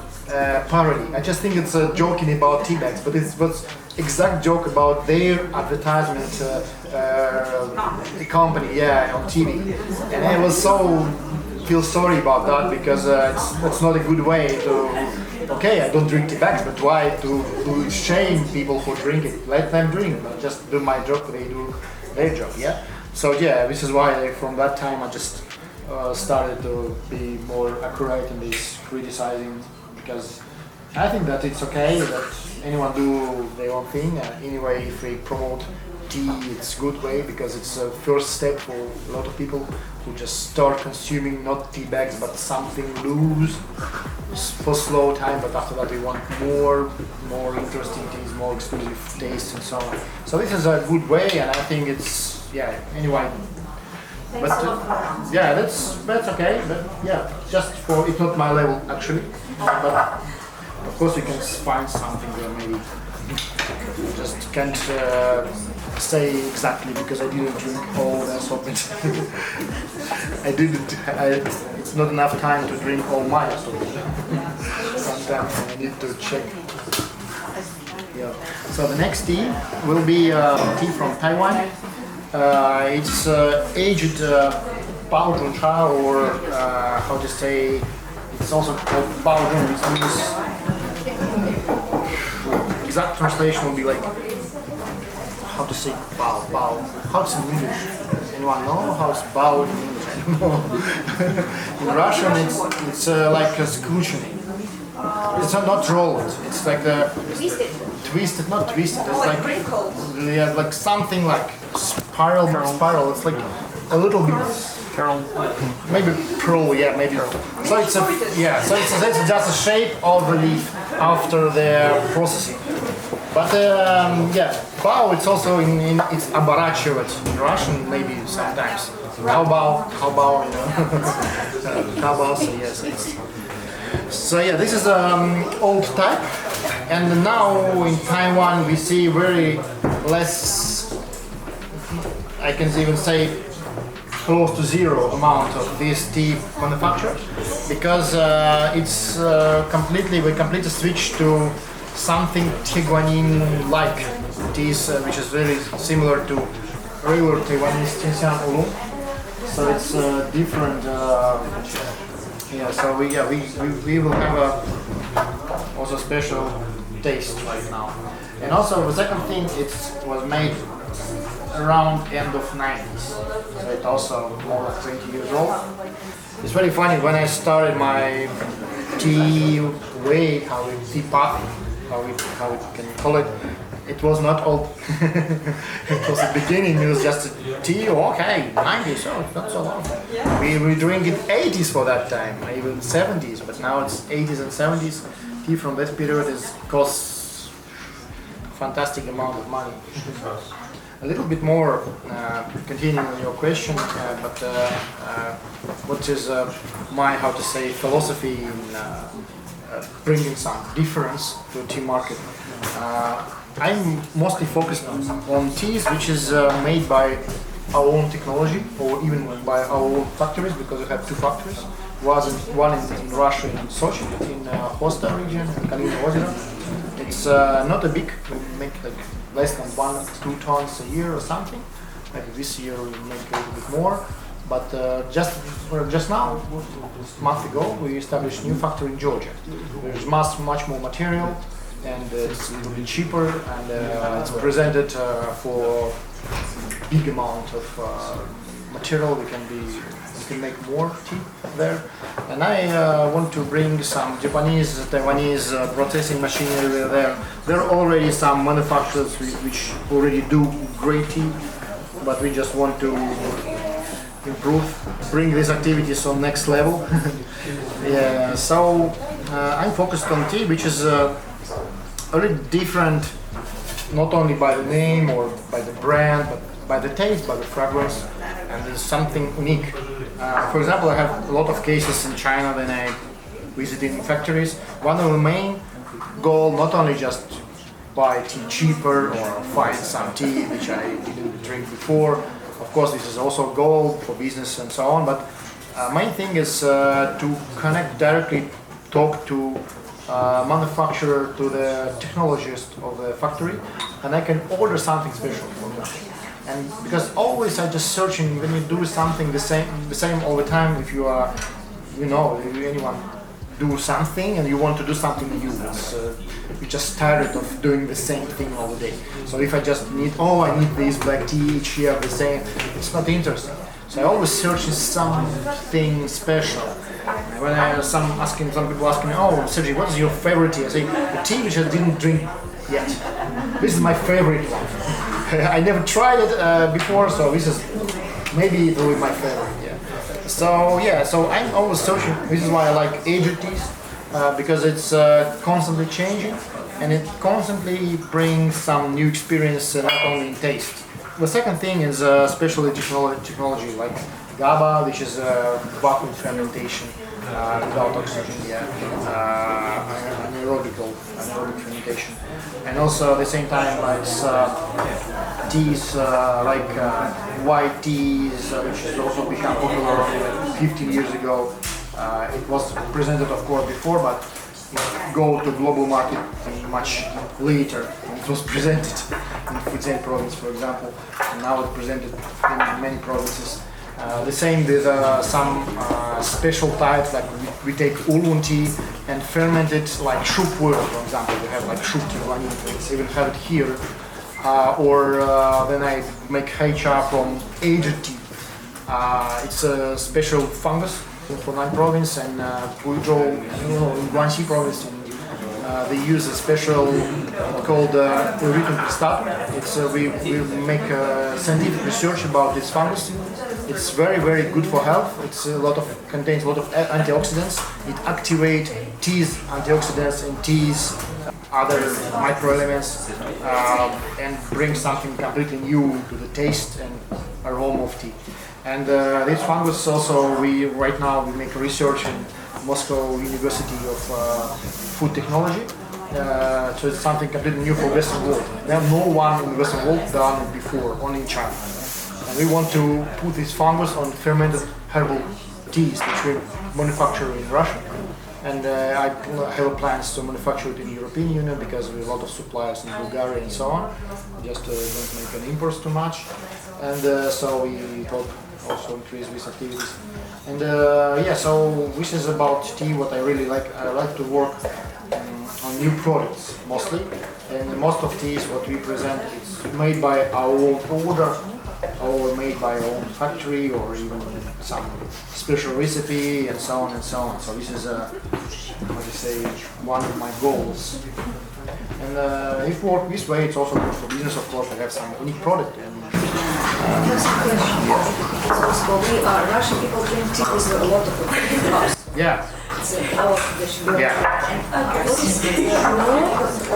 S1: parody. I just think it's a joking about tea bags, but it was exact joke about their advertisement company, on TV, and I was feel sorry about that because it's not a good way to. Okay, I don't drink tea bags, but why to shame people who drink it? Let them drink. But just do my job. They do their job. Yeah. So this is why from that time I just started to be more accurate in this criticizing, because I think that it's okay that anyone do their own thing. Anyway, if we promote tea, it's a good way because it's a first step for a lot of people who just start consuming not tea bags but something loose for slow time. But after that, we want more interesting things, more exclusive tastes and so on. So this is a good way, and I think it's. Anyway, but that's okay. But just for it's not my level actually. But of course, you can find something there maybe. Just can't say exactly because I didn't drink all the assortment. It's not enough time to drink all my assortment. Sometimes I need to check. So the next tea will be tea from Taiwan. It's aged Baozhong cha, or how to say, it's also called Baozhong, which means exact translation will be like how to say bao. How's in English? Anyone know how's bao in English? I don't know. In Russian it's like a scooching. It's not rolled. It's like a twisted, not twisted. It's like like something like spiral. It's like a little bit maybe pearl. Maybe. So it's it's just a shape of the leaf after the processing. But bao, it's also it's оборачивать in Russian maybe sometimes. How about yes. So this is old type, and now in Taiwan we see very less. I can even say close to zero amount of this tea manufactured because it's we completely switched to something Taiwanese-like teas, which is very similar to regular Taiwanese Tianxiang Oolong. So it's different. So we will have a also special taste right now. And also the second thing, it was made around end of 90s. So it's also more than 20 years old. It's very funny when I started my tea way, tea path, how we can call it. It was not old. It was the beginning. It was just tea. Okay, 90s. So it's not so long. We were doing it 80s for that time, even 70s. But now it's 80s and 70s. Tea from this period costs fantastic amount of money. A little bit more, continuing on your question, but what is my philosophy in bringing some difference to the tea market? I'm mostly focused on teas which is made by our own technology or even by our own factories, because we have two factories. One in Russia, in Sochi, in Hosta region, in Kalina Ozero. It's not a big, we make like less than 1-2 tons a year or something. Maybe this year we make a little bit more. But just now, a month ago, we established a new factory in Georgia. There's much more material, and it's a little bit cheaper, and it's presented for big amount of material. We can be can make more tea there. And I want to bring some Japanese, Taiwanese processing machinery there. There are already some manufacturers which already do great tea, but we just want to improve, bring these activities on next level. Yeah, so I'm focused on tea, which is a little different, not only by the name or by the brand, but by the taste, by the fragrance, and there's something unique. For example, I have a lot of cases in China when I visiting factories. One of the main goal, not only just buy tea cheaper or find some tea which I didn't drink before. Of course, this is also a goal for business and so on, but main thing is to connect directly, talk to manufacturer, to the technologist of the factory, and I can order something special from them. And because always I just searching when you do something the same all the time. If you are, if anyone do something and you want to do something new, you're just tired of doing the same thing all the day. So if I just I need this black tea each year the same, it's not interesting. So I always searching something special. And when some people asking me, "Oh, Sergey, what is your favorite tea?" I say, "The tea which I didn't drink yet. This is my favorite one. I never tried it before, so this is maybe it will be my favorite." Yeah. So I'm always searching. This is why I like aged teas, because it's constantly changing, and it constantly brings some new experience, not only in taste. The second thing is especially technology like GABA, which is vacuum fermentation without oxygen, anaerobic fermentation, and also at the same time like teas like white teas, which has also become popular 15 years ago. It was presented, of course, before, but it go to global market much later. It was presented in Fujian province, for example, and now it's presented in many provinces. The same with some special types, like we take oolong tea and ferment it like shu puer, for example. We have like shu tea, we even have it here. Then I make heicha from aged tea. It's a special fungus for Funan province and Guizhou, in Guangxi province. They use a special called Erythrum cristatum. We make scientific research about this fungus. It's very, very good for health. Contains a lot of antioxidants. It activates tea's antioxidants and tea's other microelements and brings something completely new to the taste and aroma of tea. And this fungus also, right now we make research in Moscow University of Food Technology. So it's something completely new for Western world. There no one in Western world done it before, only in China. And we want to put this fungus on fermented herbal teas, which we manufacture in Russia. And I have plans to manufacture it in the European Union because we have a lot of suppliers in Bulgaria and so on. Just don't make an imports too much. And so we hope also increase these activities. And so this is about tea, what I really like. I like to work on new products mostly. And most of teas, what we present, is made by our own order, or made by our own factory, or even some special recipe, and so on and so on. So this is, one of my goals. And if we work this way, it's also good for business, of course. I have some unique product. And
S6: I have some questions. We are Russian people drink tea with a lot of herbs.
S1: yeah.
S6: It's our tradition.
S1: Yeah.
S6: And what is your drinkers to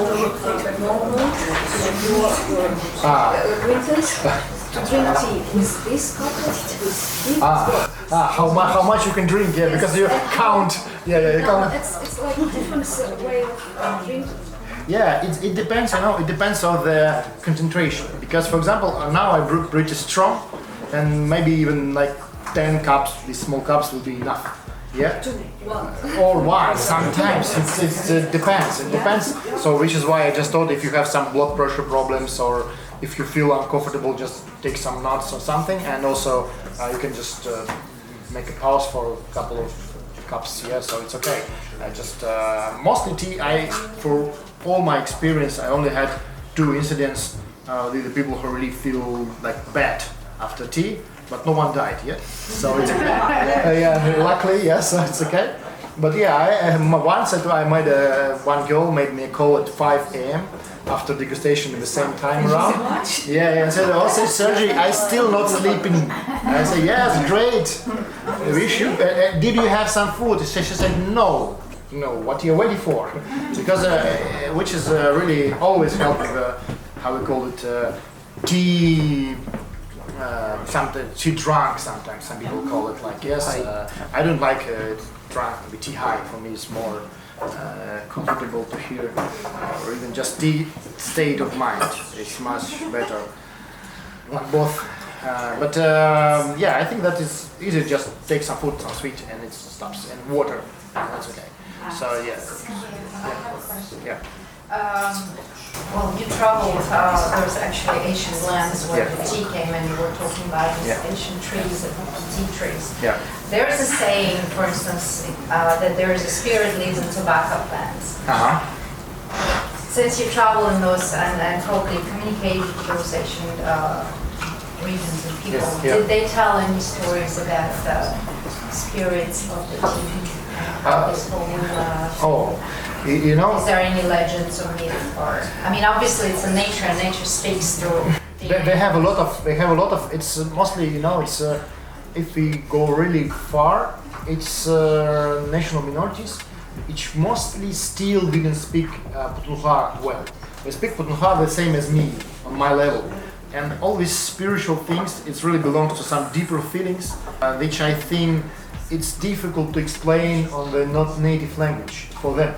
S6: drink tea? Is this coupled with tea?
S1: How much you can drink? Yeah, because you count. You count.
S6: It's like a different way of drinking.
S1: Yeah, it depends. It depends on the concentration. Because, for example, now I brew pretty strong, and maybe even like 10 cups. These small cups will be enough. Yeah. Or one. Sometimes it depends. It depends. So, which is why I just thought if you have some blood pressure problems or if you feel uncomfortable, just take some nuts or something, and also you can just make a pause for a couple of cups. Yeah, so it's okay. I just mostly tea. For all my experience, I only had 2 incidents with the people who really feel like bad after tea. but no one died yet. So it's yeah, luckily, yes, so it's okay. But yeah, once I made one girl made me a call at 5 a.m. after degustation at the same time around. Yeah, and said, "Also, Sergey, I still not sleeping." I said, "Yes, great. We should. Did you have some food?" She said, "No. No. What are you waiting for?" Because which is really always helping. How we call it, tea. Something she drunk sometimes. Some people call it like yes. I don't like drunk. Maybe tea high for me is more comfortable to hear, or even just tea state of mind. It's much better. Like both. But yeah, I think that is easy. Just take some food, some sweet, and it stops. And water. That's okay. So yeah. Yeah.
S7: Well, you traveled, there's actually Asian lands where the tea came, and you were talking about these Asian trees and tea trees.
S1: Yeah.
S7: There is a saying, for instance, that there is a spirit lives in tobacco plants. Since you travel in those and probably communicated with those Asian regions and people, did they tell any stories about the spirits of the tea? This whole,
S1: you know,
S7: is there any legends or myth, or I mean, obviously it's a nature, and nature speaks through.
S1: They have a lot of. It's mostly, you know, it's if we go really far, it's national minorities, which mostly still didn't speak Putunha well. They speak Putunha the same as me on my level, and all these spiritual things, it really belongs to some deeper feelings, which I think it's difficult to explain on the not native language for them.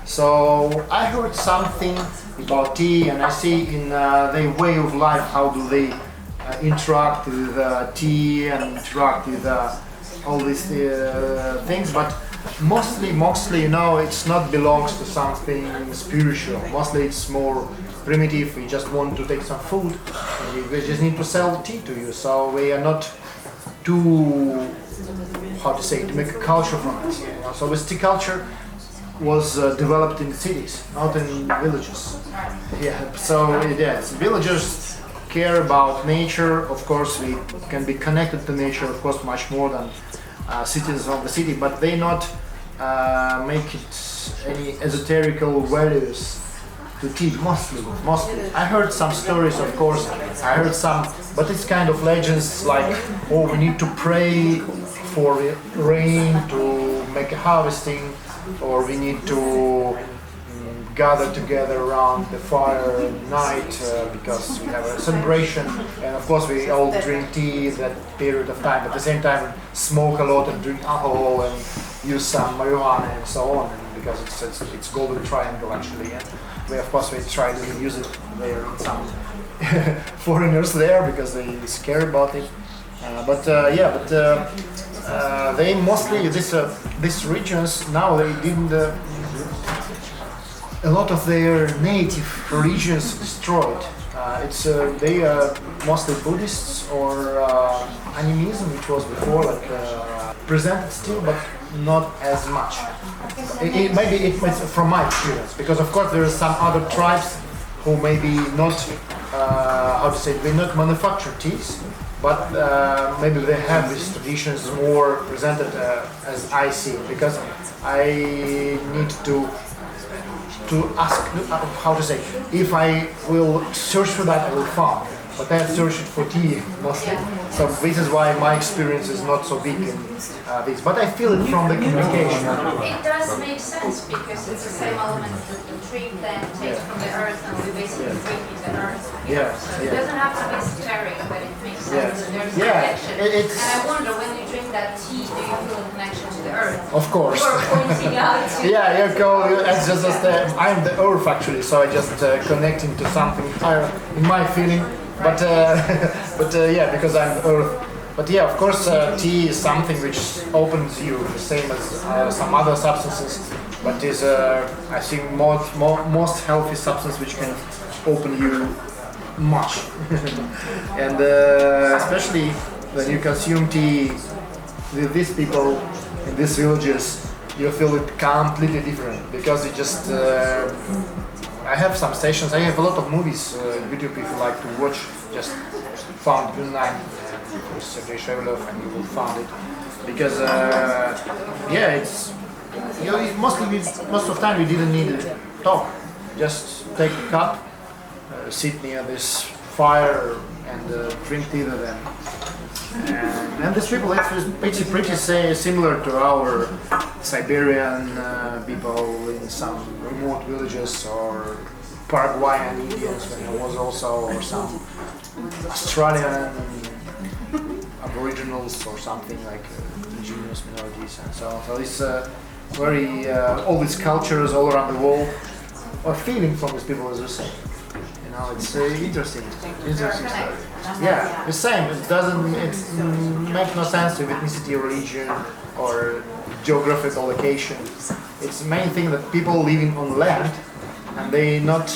S1: So I heard something about tea, and I see in their way of life how do they interact with tea and interact with all these things. But mostly, you know, it's not belongs to something spiritual. Mostly it's more primitive. We just want to take some food, and we just need to sell tea to you. So we are not too, how to say, to make a culture from it. You know? So this tea culture was developed in cities, not in villages. Yeah. So yes, villagers care about nature. Of course, we can be connected to nature, of course, much more than citizens of the city. But they not make it any esoterical values to tea. Mostly. I heard some stories, of course. I heard some, but it's kind of legends like, oh, we need to pray for rain to make a harvesting, or we need to gather together around the fire at night because we have a celebration, and of course we all drink tea that period of time, but at the same time smoke a lot and drink alcohol and use some marijuana and so on, and because it's golden triangle actually, and we try to use it there in some foreigners there because they scare about it, they mostly these regions now they didn't a lot of their native regions destroyed. They are mostly Buddhists or animism, which was before presented still, but not as much. Maybe it's from my experience, because of course there are some other tribes who maybe not they not manufacture teas, but maybe they have these traditions more presented as I see, because I need to ask if I will search for that I will find, but I search it for tea mostly, so this is why my experience is not so big in this, but I feel it from the communication.
S7: It does make sense because it's the same element that the tree plant takes from the earth, and we basically drink the earth. So it doesn't have to be esoteric, but it makes sense, and there's a connection. And I wonder, when you drink that tea, do you feel a connection to the earth?
S1: Of course.
S7: You're pointing out to
S1: I'm the earth actually, so I just connecting to something higher in my feeling, but because I'm the earth. But yeah, of course, tea is something which opens you, the same as some other substances, but is I think most healthy substance which can open you much, and especially when you consume tea with these people in these villages, you feel it completely different, because you just I have some stations, I have a lot of movies YouTube if you like to watch, just found online Sergey Shevelev, and you will find it because yeah, it's most of the time we didn't need to talk. Just take a cup, sit near this fire, and drink tea with them. And these people actually pretty similar to our Siberian people in some remote villages, or Paraguayan Indians when I was also, or some Australian Aboriginals or something like indigenous minorities and so on. So it's very all these cultures all around the world, or feeling from these people is the same. You know, it's interesting story. Yeah, the same. It doesn't. It makes no sense to ethnicity, religion, or geographical location. It's the main thing that people living on land, and they not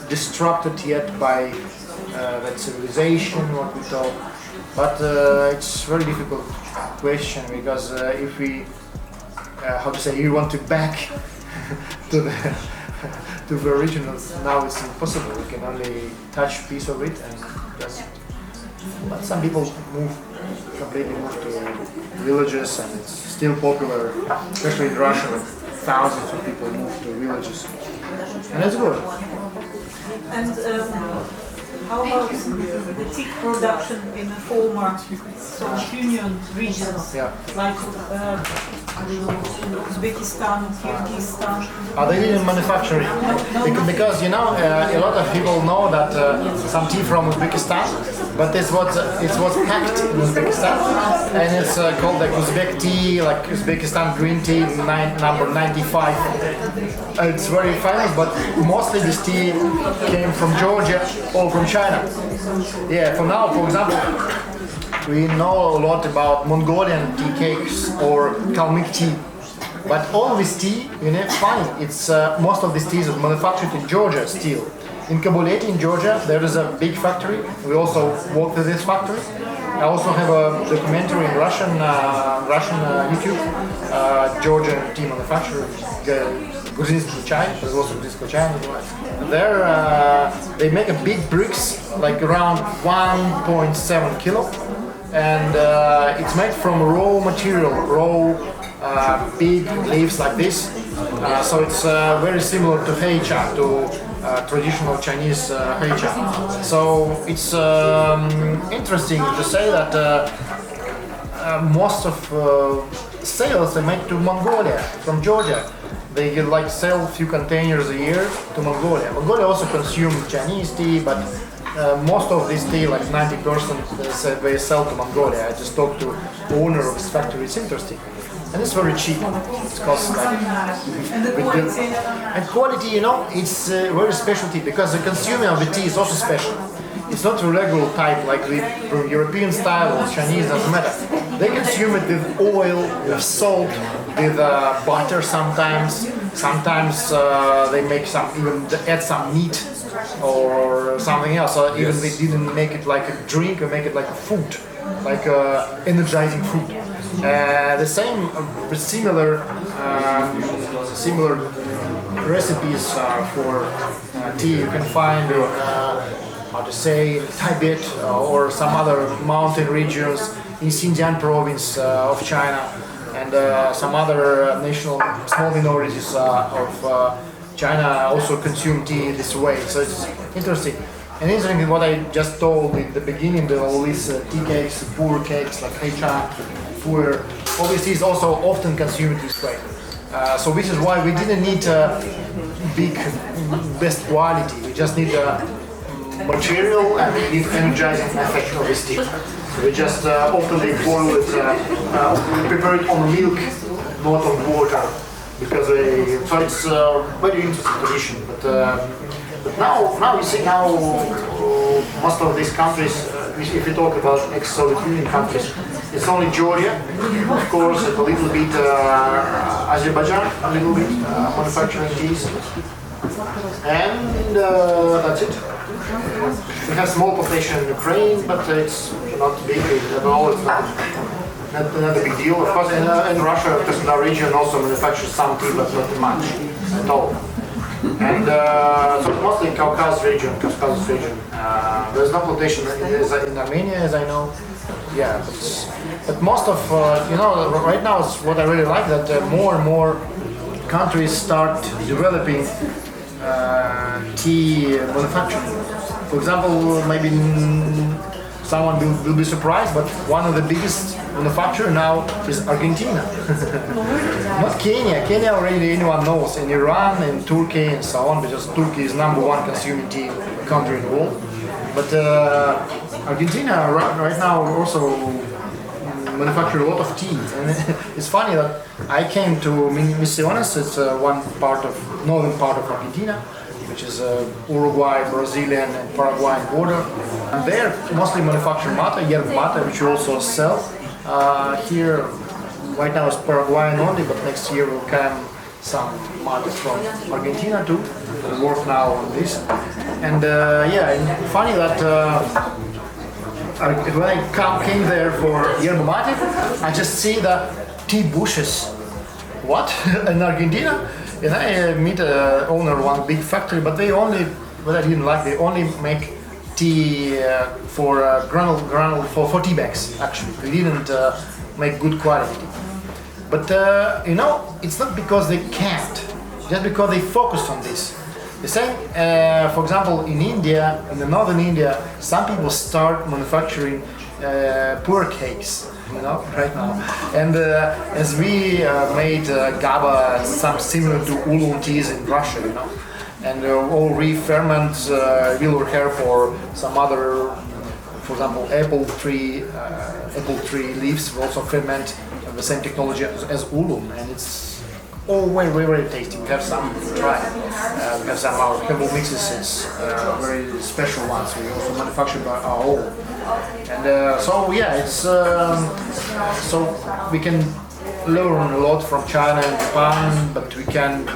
S1: disrupted yet by that civilization, what we call. But it's very difficult question because if we, how to say, you want to back to the to the originals, now it's impossible. We can only touch a piece of it and just. But some people completely move to villages, and it's still popular, especially in Russia. Thousands of people move to villages, and it's good.
S8: And how about the tea production in the former Soviet Union regions, like Uzbekistan, Kyrgyzstan?
S1: They didn't manufacture it because you know a lot of people know that some tea from Uzbekistan, but it was packed in Uzbekistan, and it's called like Uzbek tea, like Uzbekistan green tea, number 95. It's very famous, but mostly this tea came from Georgia or from China. Yeah, for now, for example, we know a lot about Mongolian tea cakes or Kalmyk tea, but all this tea, you know, fine. It's most of these teas are manufactured in Georgia still. In Kabuleti in Georgia, there is a big factory. We also work with this factory. I also have a documentary in Russian YouTube, Georgian tea manufacturer, Gruzinski chai. There's also Gruzinski chai. There, they make a big bricks, like around 1.7 kilo, and it's made from raw material, big leaves like this. So it's very similar to hei cha, to traditional Chinese hei cha. So it's interesting to say that most of sales they make to Mongolia from Georgia. They like sell a few containers a year to Mongolia. Mongolia also consume Chinese tea, but most of this tea, like 90%, they sell to Mongolia. I just talked to the owner of this factory. It's interesting. And it's very cheap. It costs like... And quality, you know, it's very specialty because the consuming of the tea is also special. It's not a regular type like the European style or Chinese, doesn't matter. They consume it with oil, with salt, with butter sometimes. Sometimes they make add some meat or something else. So even they didn't make it like a drink, they make it like a food, like energizing food. The same, similar recipes for tea you can find how to say Tibet or some other mountain regions in Xinjiang province of China, and some other small minorities of China also consume tea this way. So it's interesting. And interesting what I just told in the beginning, all these tea cakes, poor cakes like hei cha, poor, all these teas also often consumed this way. So this is why we didn't need big, best quality. We just need material and we need energizing effect of this tea. So we just often they boil it, prepare it on milk, not on water, because so it's very interesting tradition. But now you see how most of these countries, if you talk about ex-Soviet Union countries, it's only Georgia, of course, a little bit Azerbaijan, a little bit manufacturing teas, and that's it. We have small population in Ukraine, but it's not big at all. It's not a big deal. Of course, in Russia, the region also manufactures some tea, but not much at all. And so mostly in Caucasus region. There's no population in Armenia, as I know, Yeah, but most of right now is what I really like that more and more countries start developing tea manufacturing. For example, maybe someone will be surprised, but one of the biggest manufacturer now is Argentina. Not Kenya. Kenya already anyone knows, in Iran and Turkey and so on, because Turkey is #1 consuming tea country in the world. But Argentina right now also manufacture a lot of tea, and it's funny that I came to Misiones. It's one part of northern part of Argentina, which is Uruguay, Brazilian, and Paraguayan border. And there mostly manufacture mate, yerba mate, which we also sell. Here, right now it's Paraguayan only, but next year will come some mate from Argentina too. We work now on this. And and funny that when I came there for yerba mate, I just see the tea bushes. What? In Argentina? And I meet owner of one big factory, but they only, what I didn't like, they only make tea for granule for tea bags. Actually, they didn't make good quality. But it's not because they can't, just because they focus on this. The same, for example, in India, in the northern India, some people start manufacturing puer cakes. Right now. And as we made GABA, some similar to oolong teas in Russia, and all re-ferment willow herb or some other, for example, apple tree leaves will also ferment the same technology as oolong, and it's all very, very tasty. We have some try. We have some our herbal mixes. It's very special ones. We also manufacture by our own. And it's so we can learn a lot from China and Japan, but we can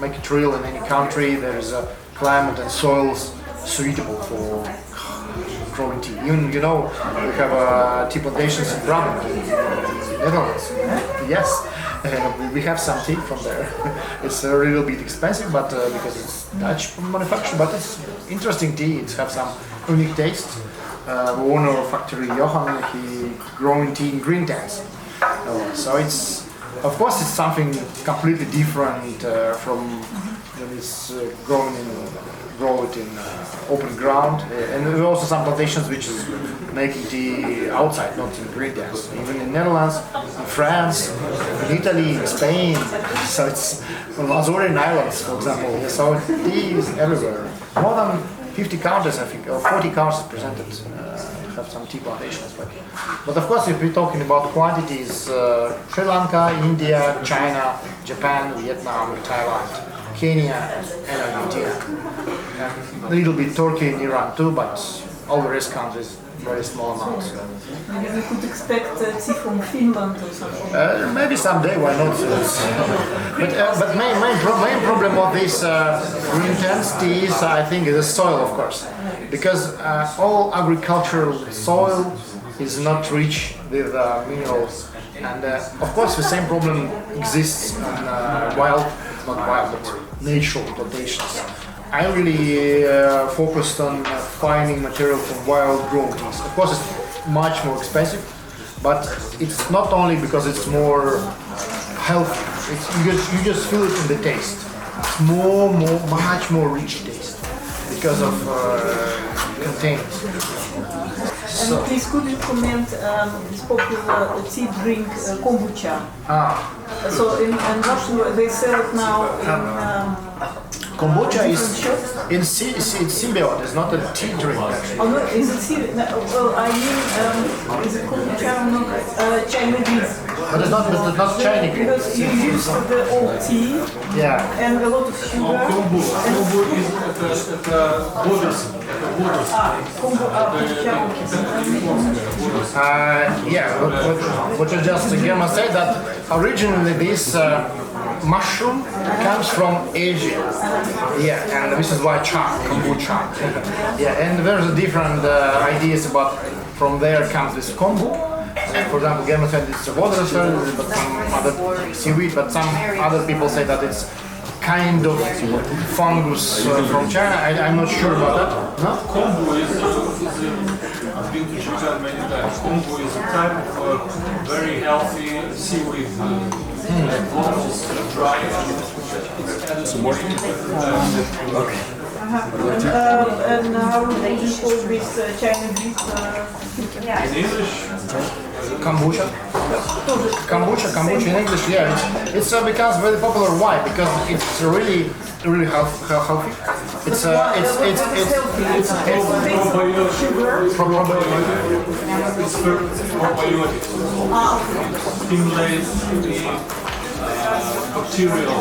S1: make it real in any country. There is a climate and soils suitable for growing tea. Even we have tea plantations in Brabant, in Netherlands. Yes. We have some tea from there. It's a little bit expensive, but because it's Dutch manufacture, but it's interesting tea. It has some unique taste. The owner of factory Johan, he growing tea in green tanks. So it's, of course, it's something completely different from when it's grow it in open ground. And there are also some plantations which is making tea outside, not in green tanks. Even in Netherlands, in France, in Italy, in Spain. So it's on Azorian Islands, for example. So tea is everywhere. More than 50 countries, I think, or 40 countries presented have some tea plantations. But of course, if we're talking about quantities, Sri Lanka, India, China, Japan, Vietnam, Thailand, Kenya, and Argentina. And a little bit Turkey and Iran too, but all the rest countries, very small amounts.
S8: Maybe we could expect tea from Finland or something.
S1: Maybe someday, why not? But main problem of this intense tea is, I think, is the soil, of course, because all agricultural soil is not rich with minerals, and of course the same problem exists in but natural plantations. I really focused on finding material from wild grown teas. Of course, it's much more expensive, but it's not only because it's more healthy. You just feel it in the taste. It's much more rich taste because of containers.
S8: And please, could you comment this popular tea drink kombucha? So in Russia they sell it now in.
S1: Kombucha is it's symbiote. It's not a tea drink. Actually.
S8: Oh no, is it symbiote? No, well, I mean, is it kombucha not Chinese?
S1: But it's not Chinese.
S8: Because you use the old tea.
S1: Yeah.
S8: And a lot of sugar.
S4: Kombu is waters.
S1: What you just German said that originally this mushroom comes from Asia. Yeah, and this is why kombucha. Yeah, and there's a different ideas about from there comes this kombu. And for example, German said it's a water, but some other seaweed, but some other people say that it's kind of fungus from China. I'm not sure about that. No?
S4: Kombu I've been to Japan many times. Kombu is a type of very healthy seaweed. Bottles dry and some more.
S5: Okay.
S8: And how would you call this China beef?
S4: In English,
S1: Kombucha. Kombucha in English, yeah. It's becomes very popular. Why? Because it's really healthy. It's
S4: probiotic. Stimulates the bacterial.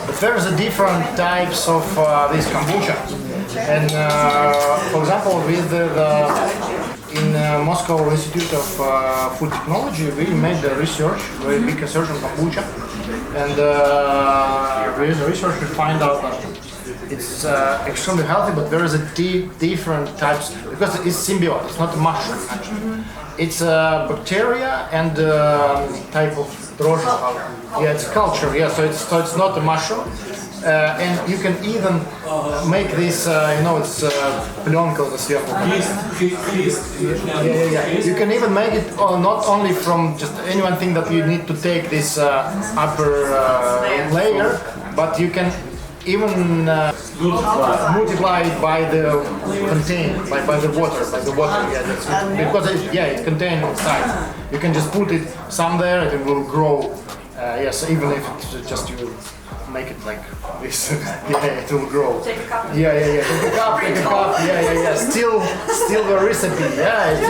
S1: But there's a different types of this kombucha, and for example, with in Moscow Institute of Food Technology, we made the research, very big research on kombucha, and with the research we find out that it's extremely healthy, but there is a different types because it's symbiote. It's not a mushroom actually. It's a bacteria and type of дрожжи. Yeah, it's a culture. Yeah, so it's not a mushroom. And you can even make this, it's пленка сверху. Yeah. You can even make it not only from just anyone thing that you need to take this upper layer, but you can even multiply it by the contain, by the water. Yeah, that's it. Because it contains inside. You can just put it somewhere and it will grow. Yes, even if it's just you make it like this, it will grow. Take a cup. Yeah. Take a cup. Yeah. Still the recipe. Yeah, it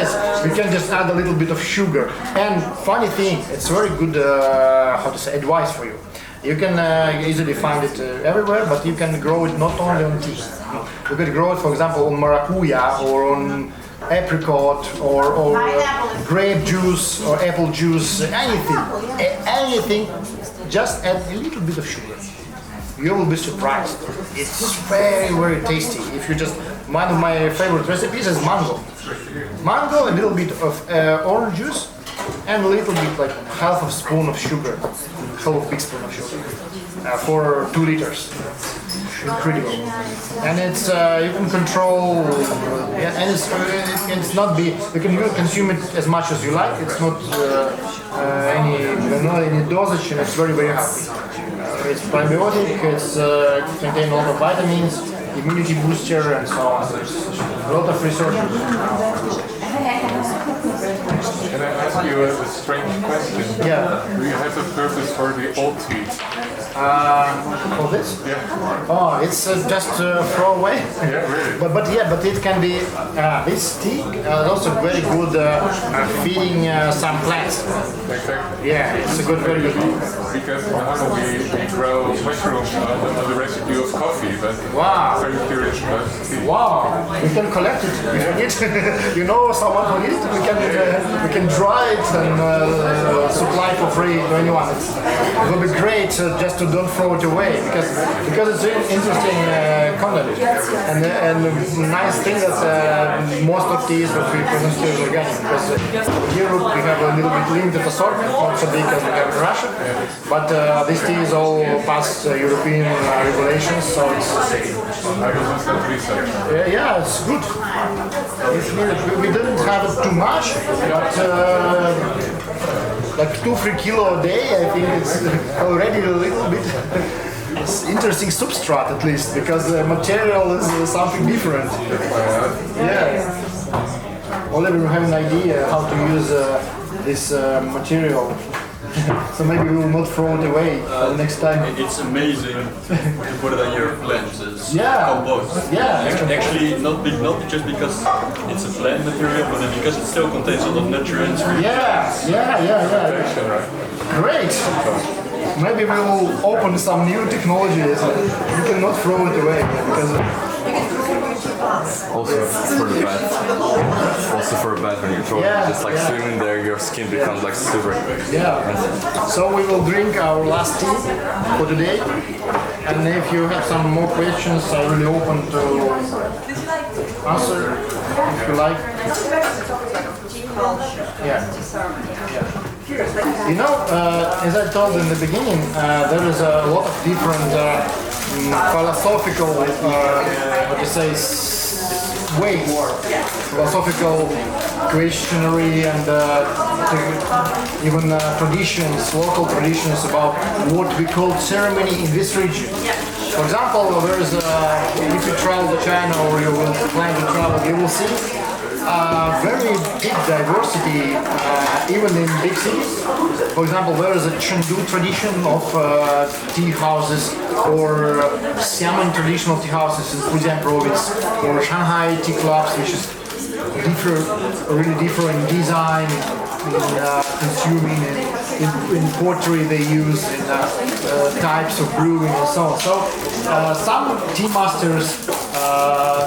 S1: is. We can just add a little bit of sugar. And funny thing, it's very good. Advice for you. You can easily find it everywhere, but you can grow it not only on tea. You can grow it, for example, on maracuja or on apricot or grape juice or apple juice, anything. Just add a little bit of sugar. You will be surprised. It's very tasty. If you just, one of my favorite recipes is mango. Mango, a little bit of orange juice, and a little bit, like half a spoon of sugar, half big spoon of sugar, for 2 liters. Incredible. And it's you can control, and it's not be. You can consume it as much as you like. It's not any dosage, and it's very healthy. It's probiotic. It's it contains a lot of vitamins, immunity booster, and so on. There's a lot of research.
S2: Can I ask you a strange question?
S1: Yeah.
S2: Do you have a purpose for the old tea?
S1: For this?
S2: Yeah.
S1: Oh, it's just throw away.
S2: Yeah, really.
S1: But it can be this tea is also very good feeding some plants.
S2: Exactly.
S1: Yeah, it's a very good.
S2: Because normally we grow mushrooms on the residue of coffee, but
S1: Wow.
S2: I'm very curious about tea.
S1: Wow, we can collect it. You know someone who needs it. We can dry it and supply for free to anyone. It will be great just to don't throw it away because it's an interesting content and the nice thing that most of tea is what we present here is organic because in Europe we have a little bit limited assortment, not so big as we have in Russia, but this tea is all past European regulations, so it's yeah, it's good. We didn't have it too much, but like 2-3 kilo a day, I think it's already a little bit it's interesting substrate at least, because the material is something different. Yeah. Oliver will have an idea how to use this material. So maybe we will not throw it away next time.
S9: It's amazing to put it on your plants as compost.
S1: Yeah.
S9: Actually, not just because it's a plant material, but because it still contains a lot of nutrients.
S1: Yeah. Great. Maybe we will open some new technologies. You cannot throw it away because.
S5: Also for the bath. Also for a bath when you're throwing just like swimming there, your skin becomes like super.
S1: Yeah. So we will drink our last tea for today. And if you have some more questions, I'm really open to answer if you like. Yeah. You know, as I told in the beginning, there is a lot of different philosophical, ways, philosophical questionary and even traditions, local traditions about what we call ceremony in this region. For example, there is if you travel to China or you will plan to travel, you will see very big diversity, even in big cities. For example, there is a Chengdu tradition of tea houses, or Xiamen traditional tea houses in Fujian province, or Shanghai tea clubs, which is really different in design, in consuming, in pottery they use, in types of brewing and so on. So some tea masters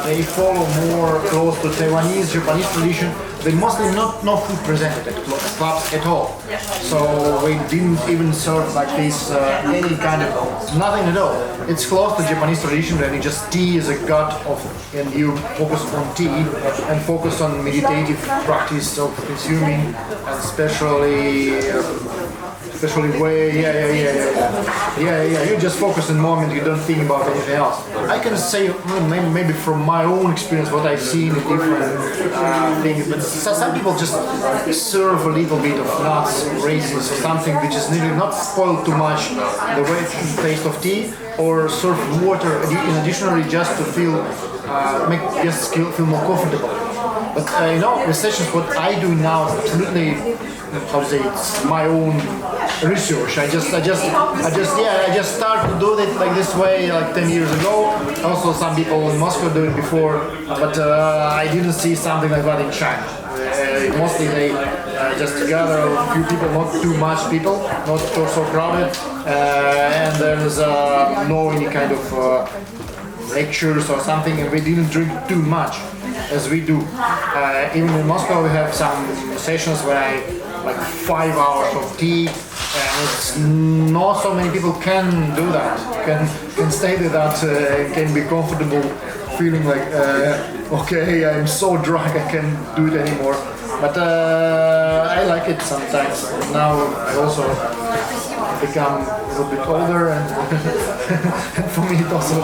S1: they follow more close to Taiwanese, Japanese tradition. They mostly no food presented at clubs at all. So we didn't even serve like this any kind of nothing at all. It's close to Japanese tradition, and it just tea is a god of, and you focus on tea and focus on meditative practice of consuming, and especially way, you just focus on the moment, you don't think about anything else. I can say maybe from my own experience what I've seen in different things, but some people just serve a little bit of nuts, raisins, or something which is nearly not spoiled too much the way taste of tea, or serve water in additionally just to feel make guests feel more comfortable. But the sessions, what I do now is absolutely, how to say, it's my own research. I just started to do it like this way like 10 years ago. Also, some people in Moscow do it before, but I didn't see something like that in China. Mostly they just gather a few people, not too much people, not so crowded, and there's no any kind of lectures or something, and we didn't drink too much as we do. Even in Moscow we have some sessions where I like 5 hours of tea, and it's not so many people can do that, can stay with that, can be comfortable, feeling like okay, I'm so drunk I can't do it anymore. But I like it sometimes. Now I also become a little bit older, and for me it also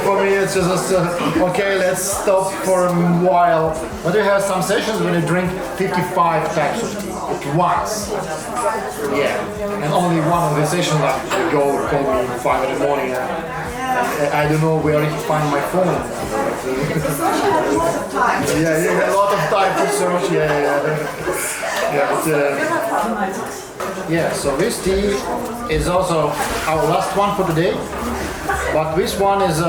S1: for me it's just okay, let's stop for a while. But we have some sessions when you drink 55 types of tea at once. And only one of the sessions like you go call me 5 in the morning. I don't know where to find my phone. A lot of time to search. So this tea is also our last one for today. But this one is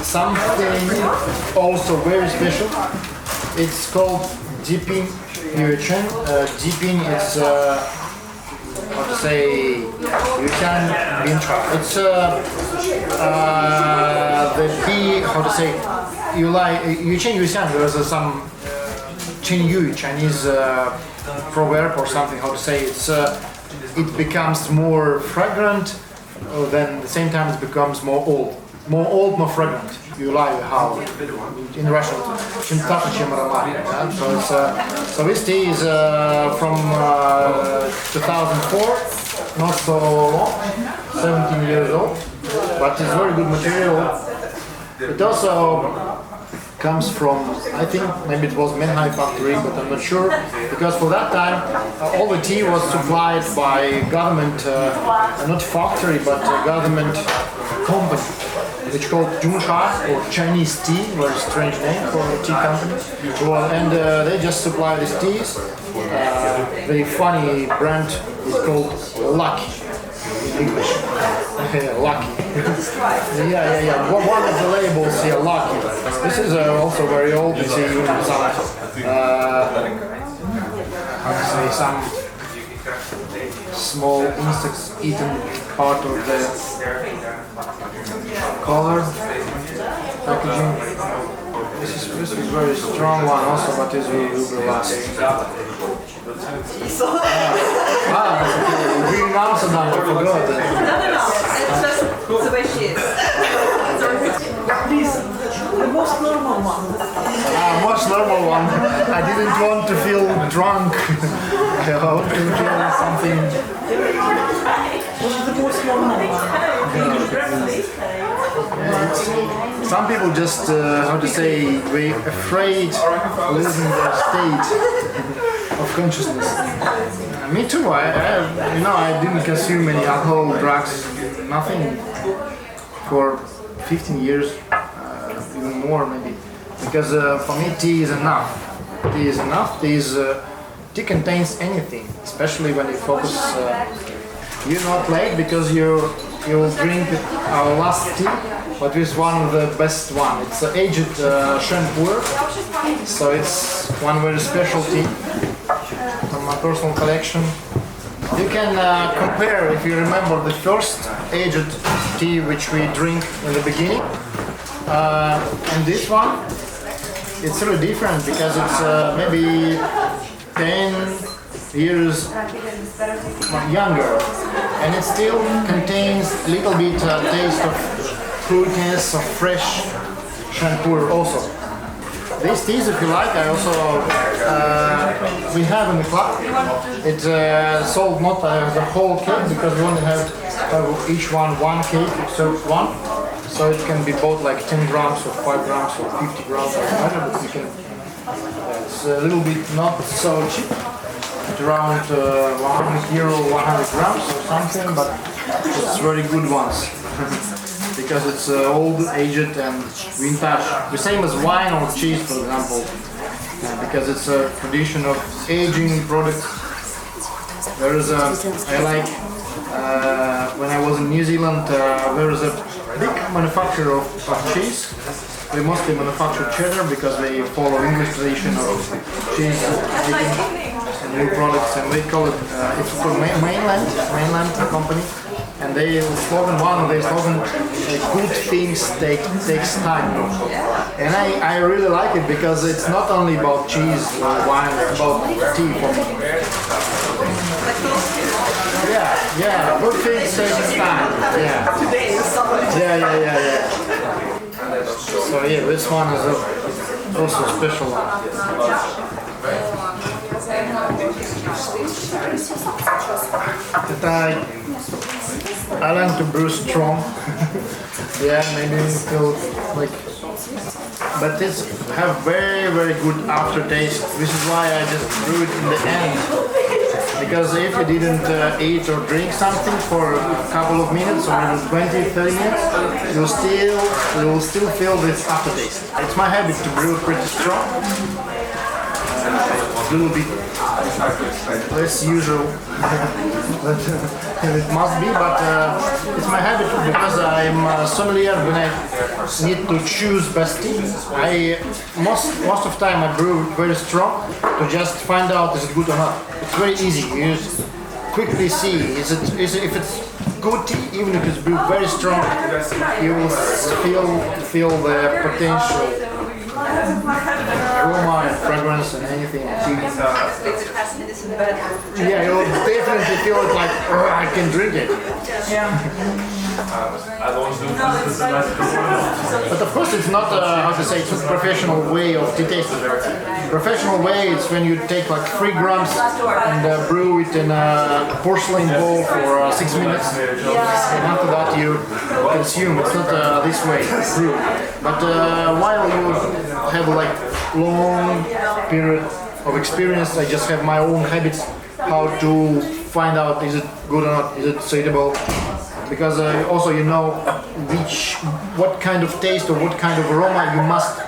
S1: something also very special. It's called Jiping Yuchen. Jiping is how to say, you can be in trouble. It's the tea, how to say, you like, Yuchen Yuxiang, there's some Chinese proverb or something, how to say, it's it becomes more fragrant, then at the same time it becomes more old, more fragrant. You like how in Russian, so this tea is from 2004, not so long, 17 years old, but it's very good material. It also comes from, I think maybe it was Moychay factory, but I'm not sure, because for that time all the tea was supplied by government, not factory, but government company, which called Junsha, or Chinese tea, very strange name for a tea company. And they just supply these teas. Very funny brand is called Lucky in English. Lucky. One of the labels here, Lucky. This is also very old. You see some, how to say, some small insects eaten part of the color packaging. This is a very strong one also, but this will be last. That's okay. We're in Amsterdam, I forgot.
S8: No. It's the way she is. Please, the most normal one.
S1: Most normal one. I didn't want to feel drunk. want to hear something.
S8: What's the most normal one?
S1: Some people just, how to say, we're afraid of losing their state of consciousness. Me too. I didn't consume any alcohol, drugs, nothing for 15 years, even more maybe. Because for me, tea is enough. Tea is enough. Tea contains anything, especially when you focus. You're not late because you drink our last tea, but it's one of the best one. It's aged shampoo, so it's one very special tea from my personal collection. You can compare, if you remember, the first aged tea which we drink in the beginning, and this one. It's really different because it's maybe 10 years younger, and it still contains a little bit taste of fruitiness of fresh shampoo also. These teas, if you like, I also we have in the club. It's sold not the whole cake because we only have each one cake, except one. So it can be bought like 10 grams or 5 grams or 50 grams or whatever, but you can, it's a little bit not so cheap, at around €100, 100 grams or something, but it's very good ones, because it's old, aged and vintage. The same as wine or cheese, for example, because it's a tradition of aging products. There is I like, when I was in New Zealand, there is a big manufacturer of cheese. They mostly manufacture cheddar because they follow English tradition of cheese making and new products, and they call it, it's called mainland company, and they slogan, one of their slogan, good things takes time. And I really like it because it's not only about cheese or wine, it's about tea for me. Yeah, good things takes time. Yeah. So yeah, this one is also a special one. I like to brew strong. Yeah, maybe you feel like, but it's have very good aftertaste. This is why I just brew it in the end. Because if you didn't eat or drink something for a couple of minutes or even 20, 30 minutes, you will still feel this aftertaste. It's my habit to brew pretty strong. A little bit less usual than it must be, but it's my habit because I'm sommelier. When I need to choose best tea, most of the time I brew very strong to just find out is it good or not. It's very easy. You just quickly see if it's good tea, even if it's brewed very strong, you will feel the potential aroma and fragrance and anything. Yeah, you'll definitely feel it like, oh, I can drink it. But of course it's not, how to say, it's a professional way of tea tasting. Professional way is when you take like 3 grams and brew it in a porcelain bowl for 6 minutes, and after that you consume. It's not this way, brew. But while you have like long period of experience, I just have my own habits how to find out is it good or not, is it suitable, because also you know what kind of taste or what kind of aroma you must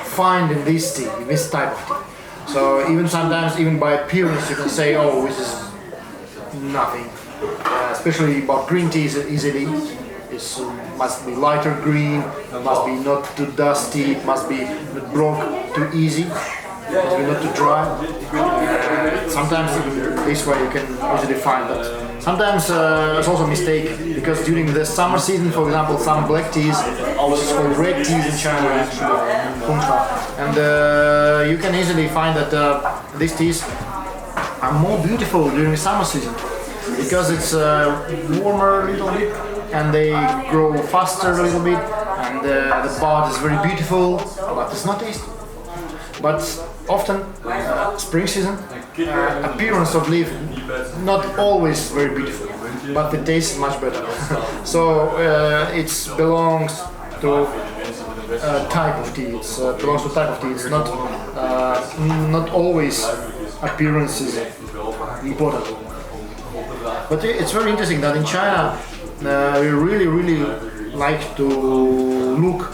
S1: find in this tea, in this type of tea. So even sometimes, even by appearance, you can say, oh, this is nothing. Especially about green teas, easily. It must be lighter green, must be not too dusty, it must be not broke too easy, it must be not too dry. Sometimes even this way you can easily find that. Sometimes it's also a mistake, because during the summer season, for example, some black teas, which is called red teas in China, and you can easily find that these teas are more beautiful during the summer season, because it's warmer a little bit, and they grow faster a little bit, and the bud is very beautiful, but it's not tasty. But often, spring season, appearance of leaf not always very beautiful, but the taste is much better. So it belongs to type of tea. It belongs to type of tea. It's not always appearance is important. But it's very interesting that in China we really like to look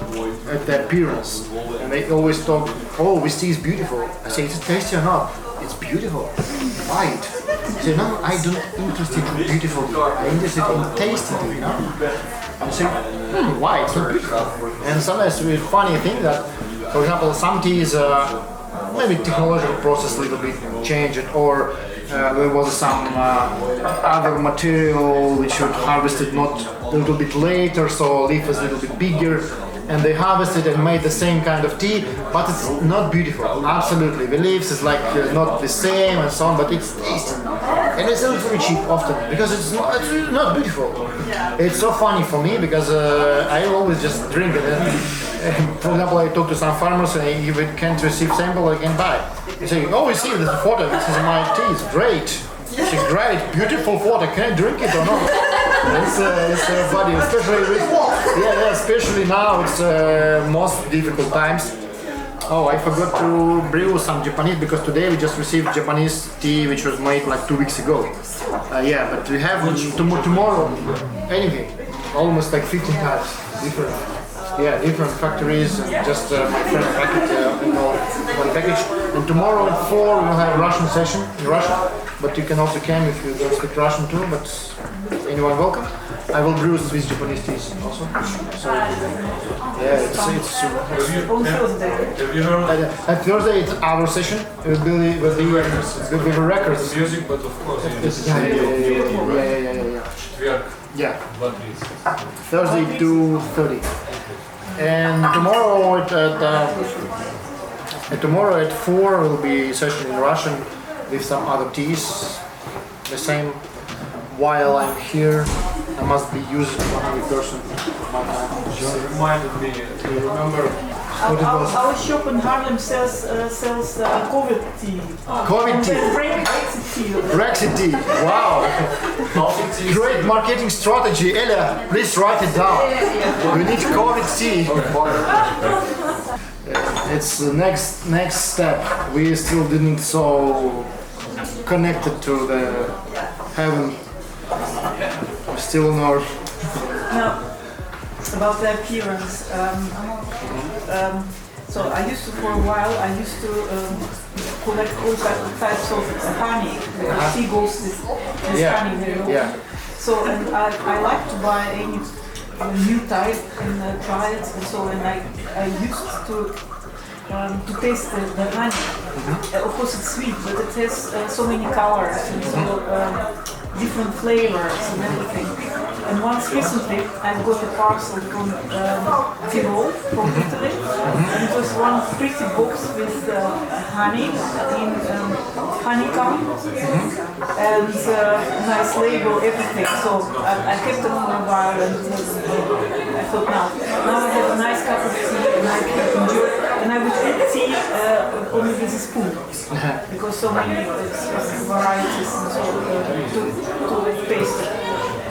S1: at the appearance, and they always talk, oh, this tea is beautiful. I say, is it tasty or not? It's beautiful. White. I say, no, I don't interested in beautiful tea. I'm interested in tasty tea, you know? I say, why? It's not beautiful. And sometimes we funny thing that, for example, some teas maybe technological process a little bit changed, or there was some other material which was harvested not a little bit later, so leaf was a little bit bigger, and they harvested and made the same kind of tea, but it's not beautiful. Absolutely, the leaves is like not the same and so on, but it's tasty, and it's a little bit cheap often because it's not beautiful. It's so funny for me because I always just drink it. For example, I talk to some farmers and if it can't receive sample, I can buy. They say, oh, you see, there's a photo. This is my tea. It's great. It's great, beautiful photo. Can I drink it or not? It's funny, especially especially now. It's most difficult times. Oh, I forgot to brew some Japanese because today we just received Japanese tea which was made like 2 weeks ago. But we have tomorrow anything, almost like 15 types different. Different factories, and just my friend packed one package. And tomorrow at 4 we'll have Russian session in Russia, but you can also come if you don't speak Russian too, but anyone welcome. I will brew Swiss Japanese teas also. So, it's
S8: On Thursday.
S9: Have you heard
S1: at Thursday it's our session. It will be with the records.
S4: Music, but of course,
S1: Yeah. Thursday 2:30. And tomorrow at 4 will be session in Russian with some other teas. The same. While I'm here, I must be used 100%.
S4: you reminded me, do you remember?
S1: What it was?
S8: Our shop in Harlem sells COVID tea.
S1: COVID tea.
S8: Brexit tea.
S1: Brexit tea. Wow. Great marketing strategy. Ella, please write it down. We need COVID tea. It's the next step. We still didn't so connected to the heaven. We're still on Earth.
S8: Now, about the appearance. So I used to, for a while, collect all types of honey. Seagulls with honey, you know.
S1: Yeah.
S8: So, and I like to buy any new type and try it. And so, and I used to taste the honey. Of course, it's sweet, but it has so many colors and so different flavors and everything. And once recently, I got a parcel from Tyrol, from Italy, and it was one pretty box with honey in honeycomb and nice label, everything. So I kept it for a while, and I thought, now I have a nice cup of tea, and I can enjoy it. And I would eat tea only with a spoon, because so many varieties and so to taste it.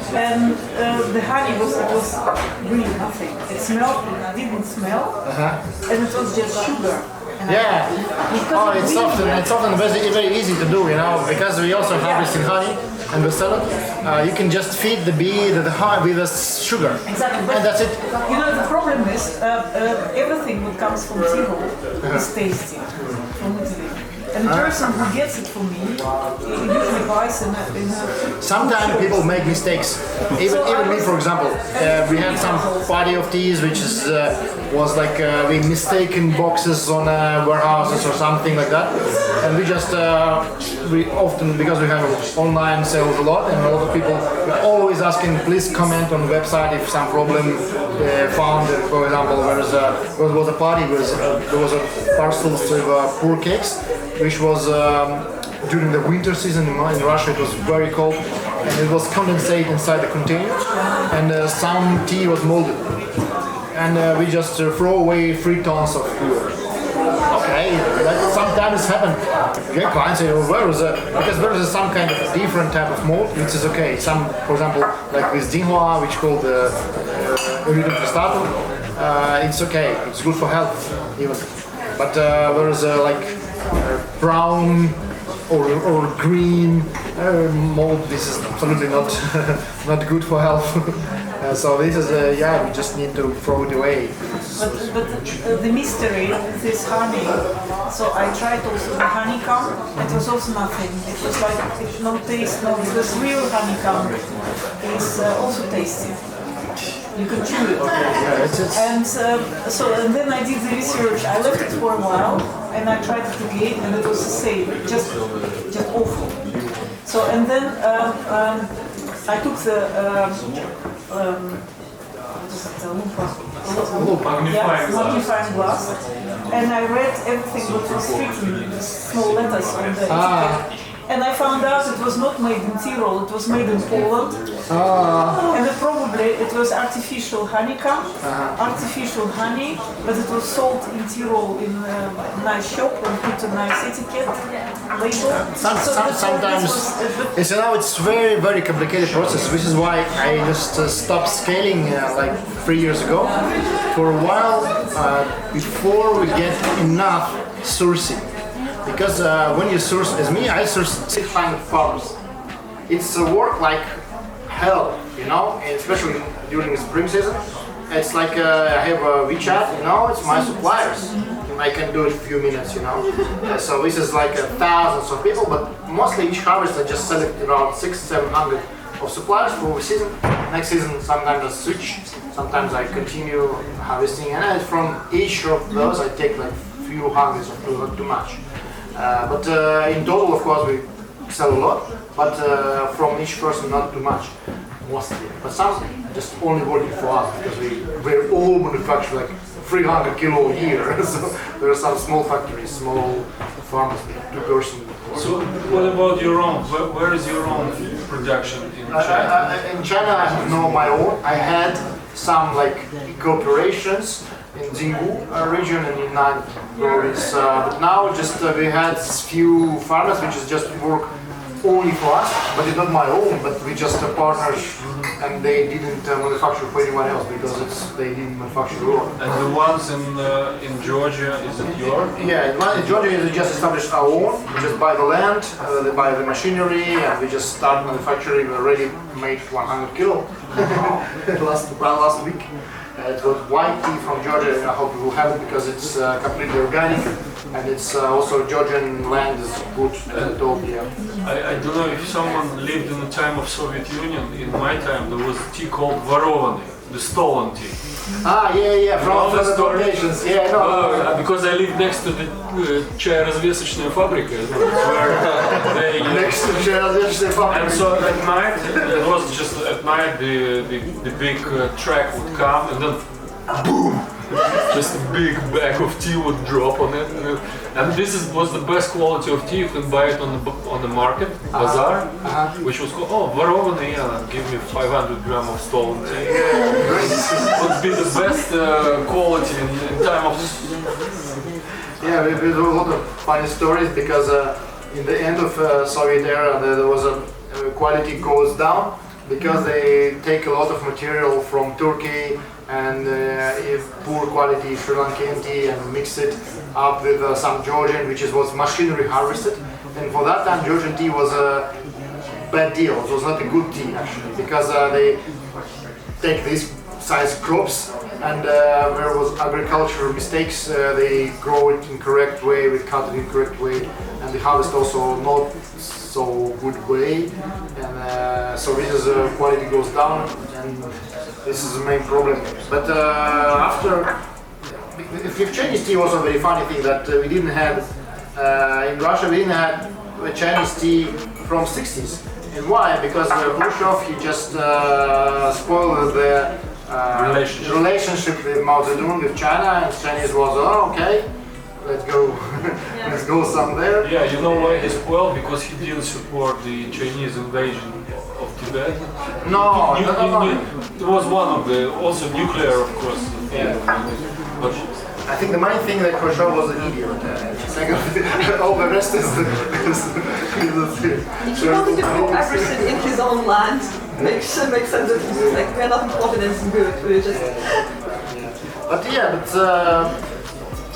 S8: And the honey was really nothing. It smelled, it didn't smell, and it was just sugar. And
S1: it's often very easy to do, you know, because we also harvesting honey and we sell it. You can just feed the bee the honey with the sugar,
S8: exactly.
S1: And that's it.
S8: You know, the problem is everything that comes from Tyrol is tasty from Italy. And the person who gets it for me, he usually buys in a
S1: sometimes people make mistakes. Even me, for example, we had some party of teas which was like we mistaken boxes on warehouses or something like that, and we often, because we have online sales a lot, and a lot of people are always asking, please comment on the website if some problem found. For example, there was a party there was a parcel of poor cakes, which was during the winter season in Russia. It was very cold, and it was condensate inside the container, and some tea was molded, and we just throw away 3 tons of food. Okay, that sometimes happened. You get clients say, well, where is it? Because there is some kind of different type of malt, which is okay. Some, for example, like with Dinghua, which called the it's okay. It's good for health, even. But there is like brown or green mold. This is absolutely not not good for health. So this is we just need to throw it away.
S8: But the mystery is this honey. So I tried also the honeycomb. It was also nothing. It was like no taste, no. Because real honeycomb is also tasty. You can chew it. And and then I did the research. I left it for a while, and I tried it again, and it was the same, just awful. So and then I took the magnifying glass, and I read everything what was written, the small letters on the etiquette. And I found out it was not made in Tyrol, it was made in Poland. And probably it was artificial honeycomb, artificial honey, but it was sold in Tyrol in a nice shop and put a nice etiquette label.
S1: Sometimes it's very, very complicated process, which is why I just stopped scaling like 3 years ago. For a while, before we get enough sourcing. Because when you source, as me, I source 600 farms. It's work like hell, you know, and especially during the spring season. It's like I have a WeChat, you know, it's my suppliers. I can do it in a few minutes, you know. So this is like thousands of people, but mostly each harvest I just select around 600-700 of suppliers for the season. Next season, sometimes I switch, sometimes I continue harvesting, and from each of those I take like few hundreds of not too much. But in total, of course, we sell a lot, but from each person, not too much, mostly. But some just only working for us, because we're all manufacture like 300 kilo a year. So there are some small factories, small farms, 2-person.
S4: So what about your own? Where is your own production in China?
S1: In China, I have no my own. I had some like cooperations in Jinggu region and in Nan province. But now just we had few farmers which is just work only for us, but it's not my own, but we just partners and they didn't manufacture for anyone else because they didn't manufacture at all.
S4: And the ones in Georgia, is it yours?
S1: Yeah, in Georgia we just established our own. We just buy the land, they buy the machinery, and we just start manufacturing already made 100 kilo last week. It was white tea from Georgia, and I hope you will have it because it's completely organic, and it's also Georgian land is good Ethiopia.
S4: I don't know if someone lived in the time of Soviet Union. In my time, there was tea called Vorovany, the stolen tea.
S1: From the plantations. Yeah, no.
S4: Because I live next to the чайразвесочная фабрика, where they
S1: next to чайразвесочная фабрика.
S4: And so at night, it was just at night the big truck would come and then boom, just a big bag of tea would drop on it. And this was the best quality of tea. You can buy it on the market, bazaar, which was called Vorovany, give me 500 grams of stolen tea. Would be the best quality in time of.
S1: Yeah, we do a lot of funny stories because in the end of Soviet era there was a quality goes down because they take a lot of material from Turkey and poor quality Sri Lankan tea and mix it up with some Georgian, which was machinery harvested. And for that time, Georgian tea was a bad deal. It was not a good tea actually because they take these size crops and there was agricultural mistakes. They grow it in correct way, we cut it in correct way, and the harvest also not so good way. And so this is quality goes down, and this is the main problem. But after, with Chinese tea was a very funny thing that we didn't have in Russia. We didn't have Chinese tea from 60s. And why? Because Khrushchev he just spoiled the relationship with Mao Zedong, with China, and Chinese was, okay, let's go, let's go somewhere.
S4: Yeah, you know why he spoiled? Because he didn't support the Chinese invasion of Tibet.
S1: No.
S4: It was one of the, also nuclear, of course.
S1: Yeah.
S4: But
S1: I think the main thing that Khrushchev was an idiot. Second, all the rest is
S8: He wanted to grow everything in his own land. Makes sense that it's like we're not important and it's good. We're just.
S1: But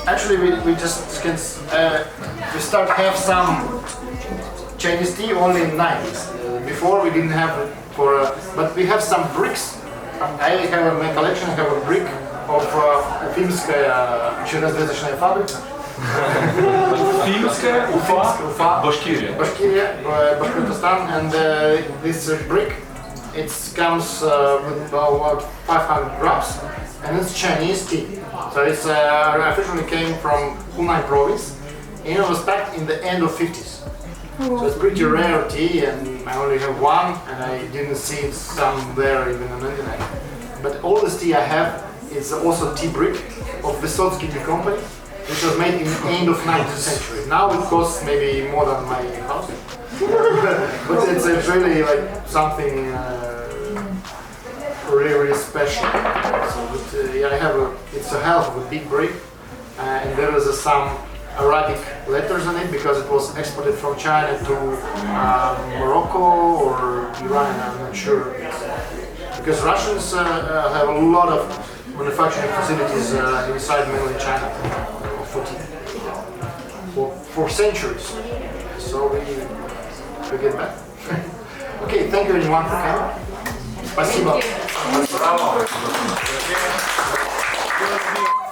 S1: actually we just can we start have some Chinese tea only in 90s. Before we didn't have it but we have some bricks. I have in my collection. I have a brick of Уфимская железнодорожная фабрика.
S4: Уфимская, Уфа, Башкирия.
S1: Bashkiria, Bashkortostan, and this brick, it comes with about 500 grams, and it's Chinese tea. So it's officially came from Hunan province, and it was packed in the end of 50s. So it's pretty rare tea, and I only have one, and I didn't see it somewhere even on the internet. But all this tea I have is also tea brick of Vysotsky company, which was made in the end of 19th century. Now it costs maybe more than my house. But it's really like something really special. So I have it's a hell of a big brick, and there is some Arabic letters on it because it was exported from China to Morocco or Iran, I'm not sure. Because Russians have a lot of manufacturing facilities inside mainland China for centuries. So we get back. Okay, thank you everyone for coming. Спасибо.
S7: Thank you.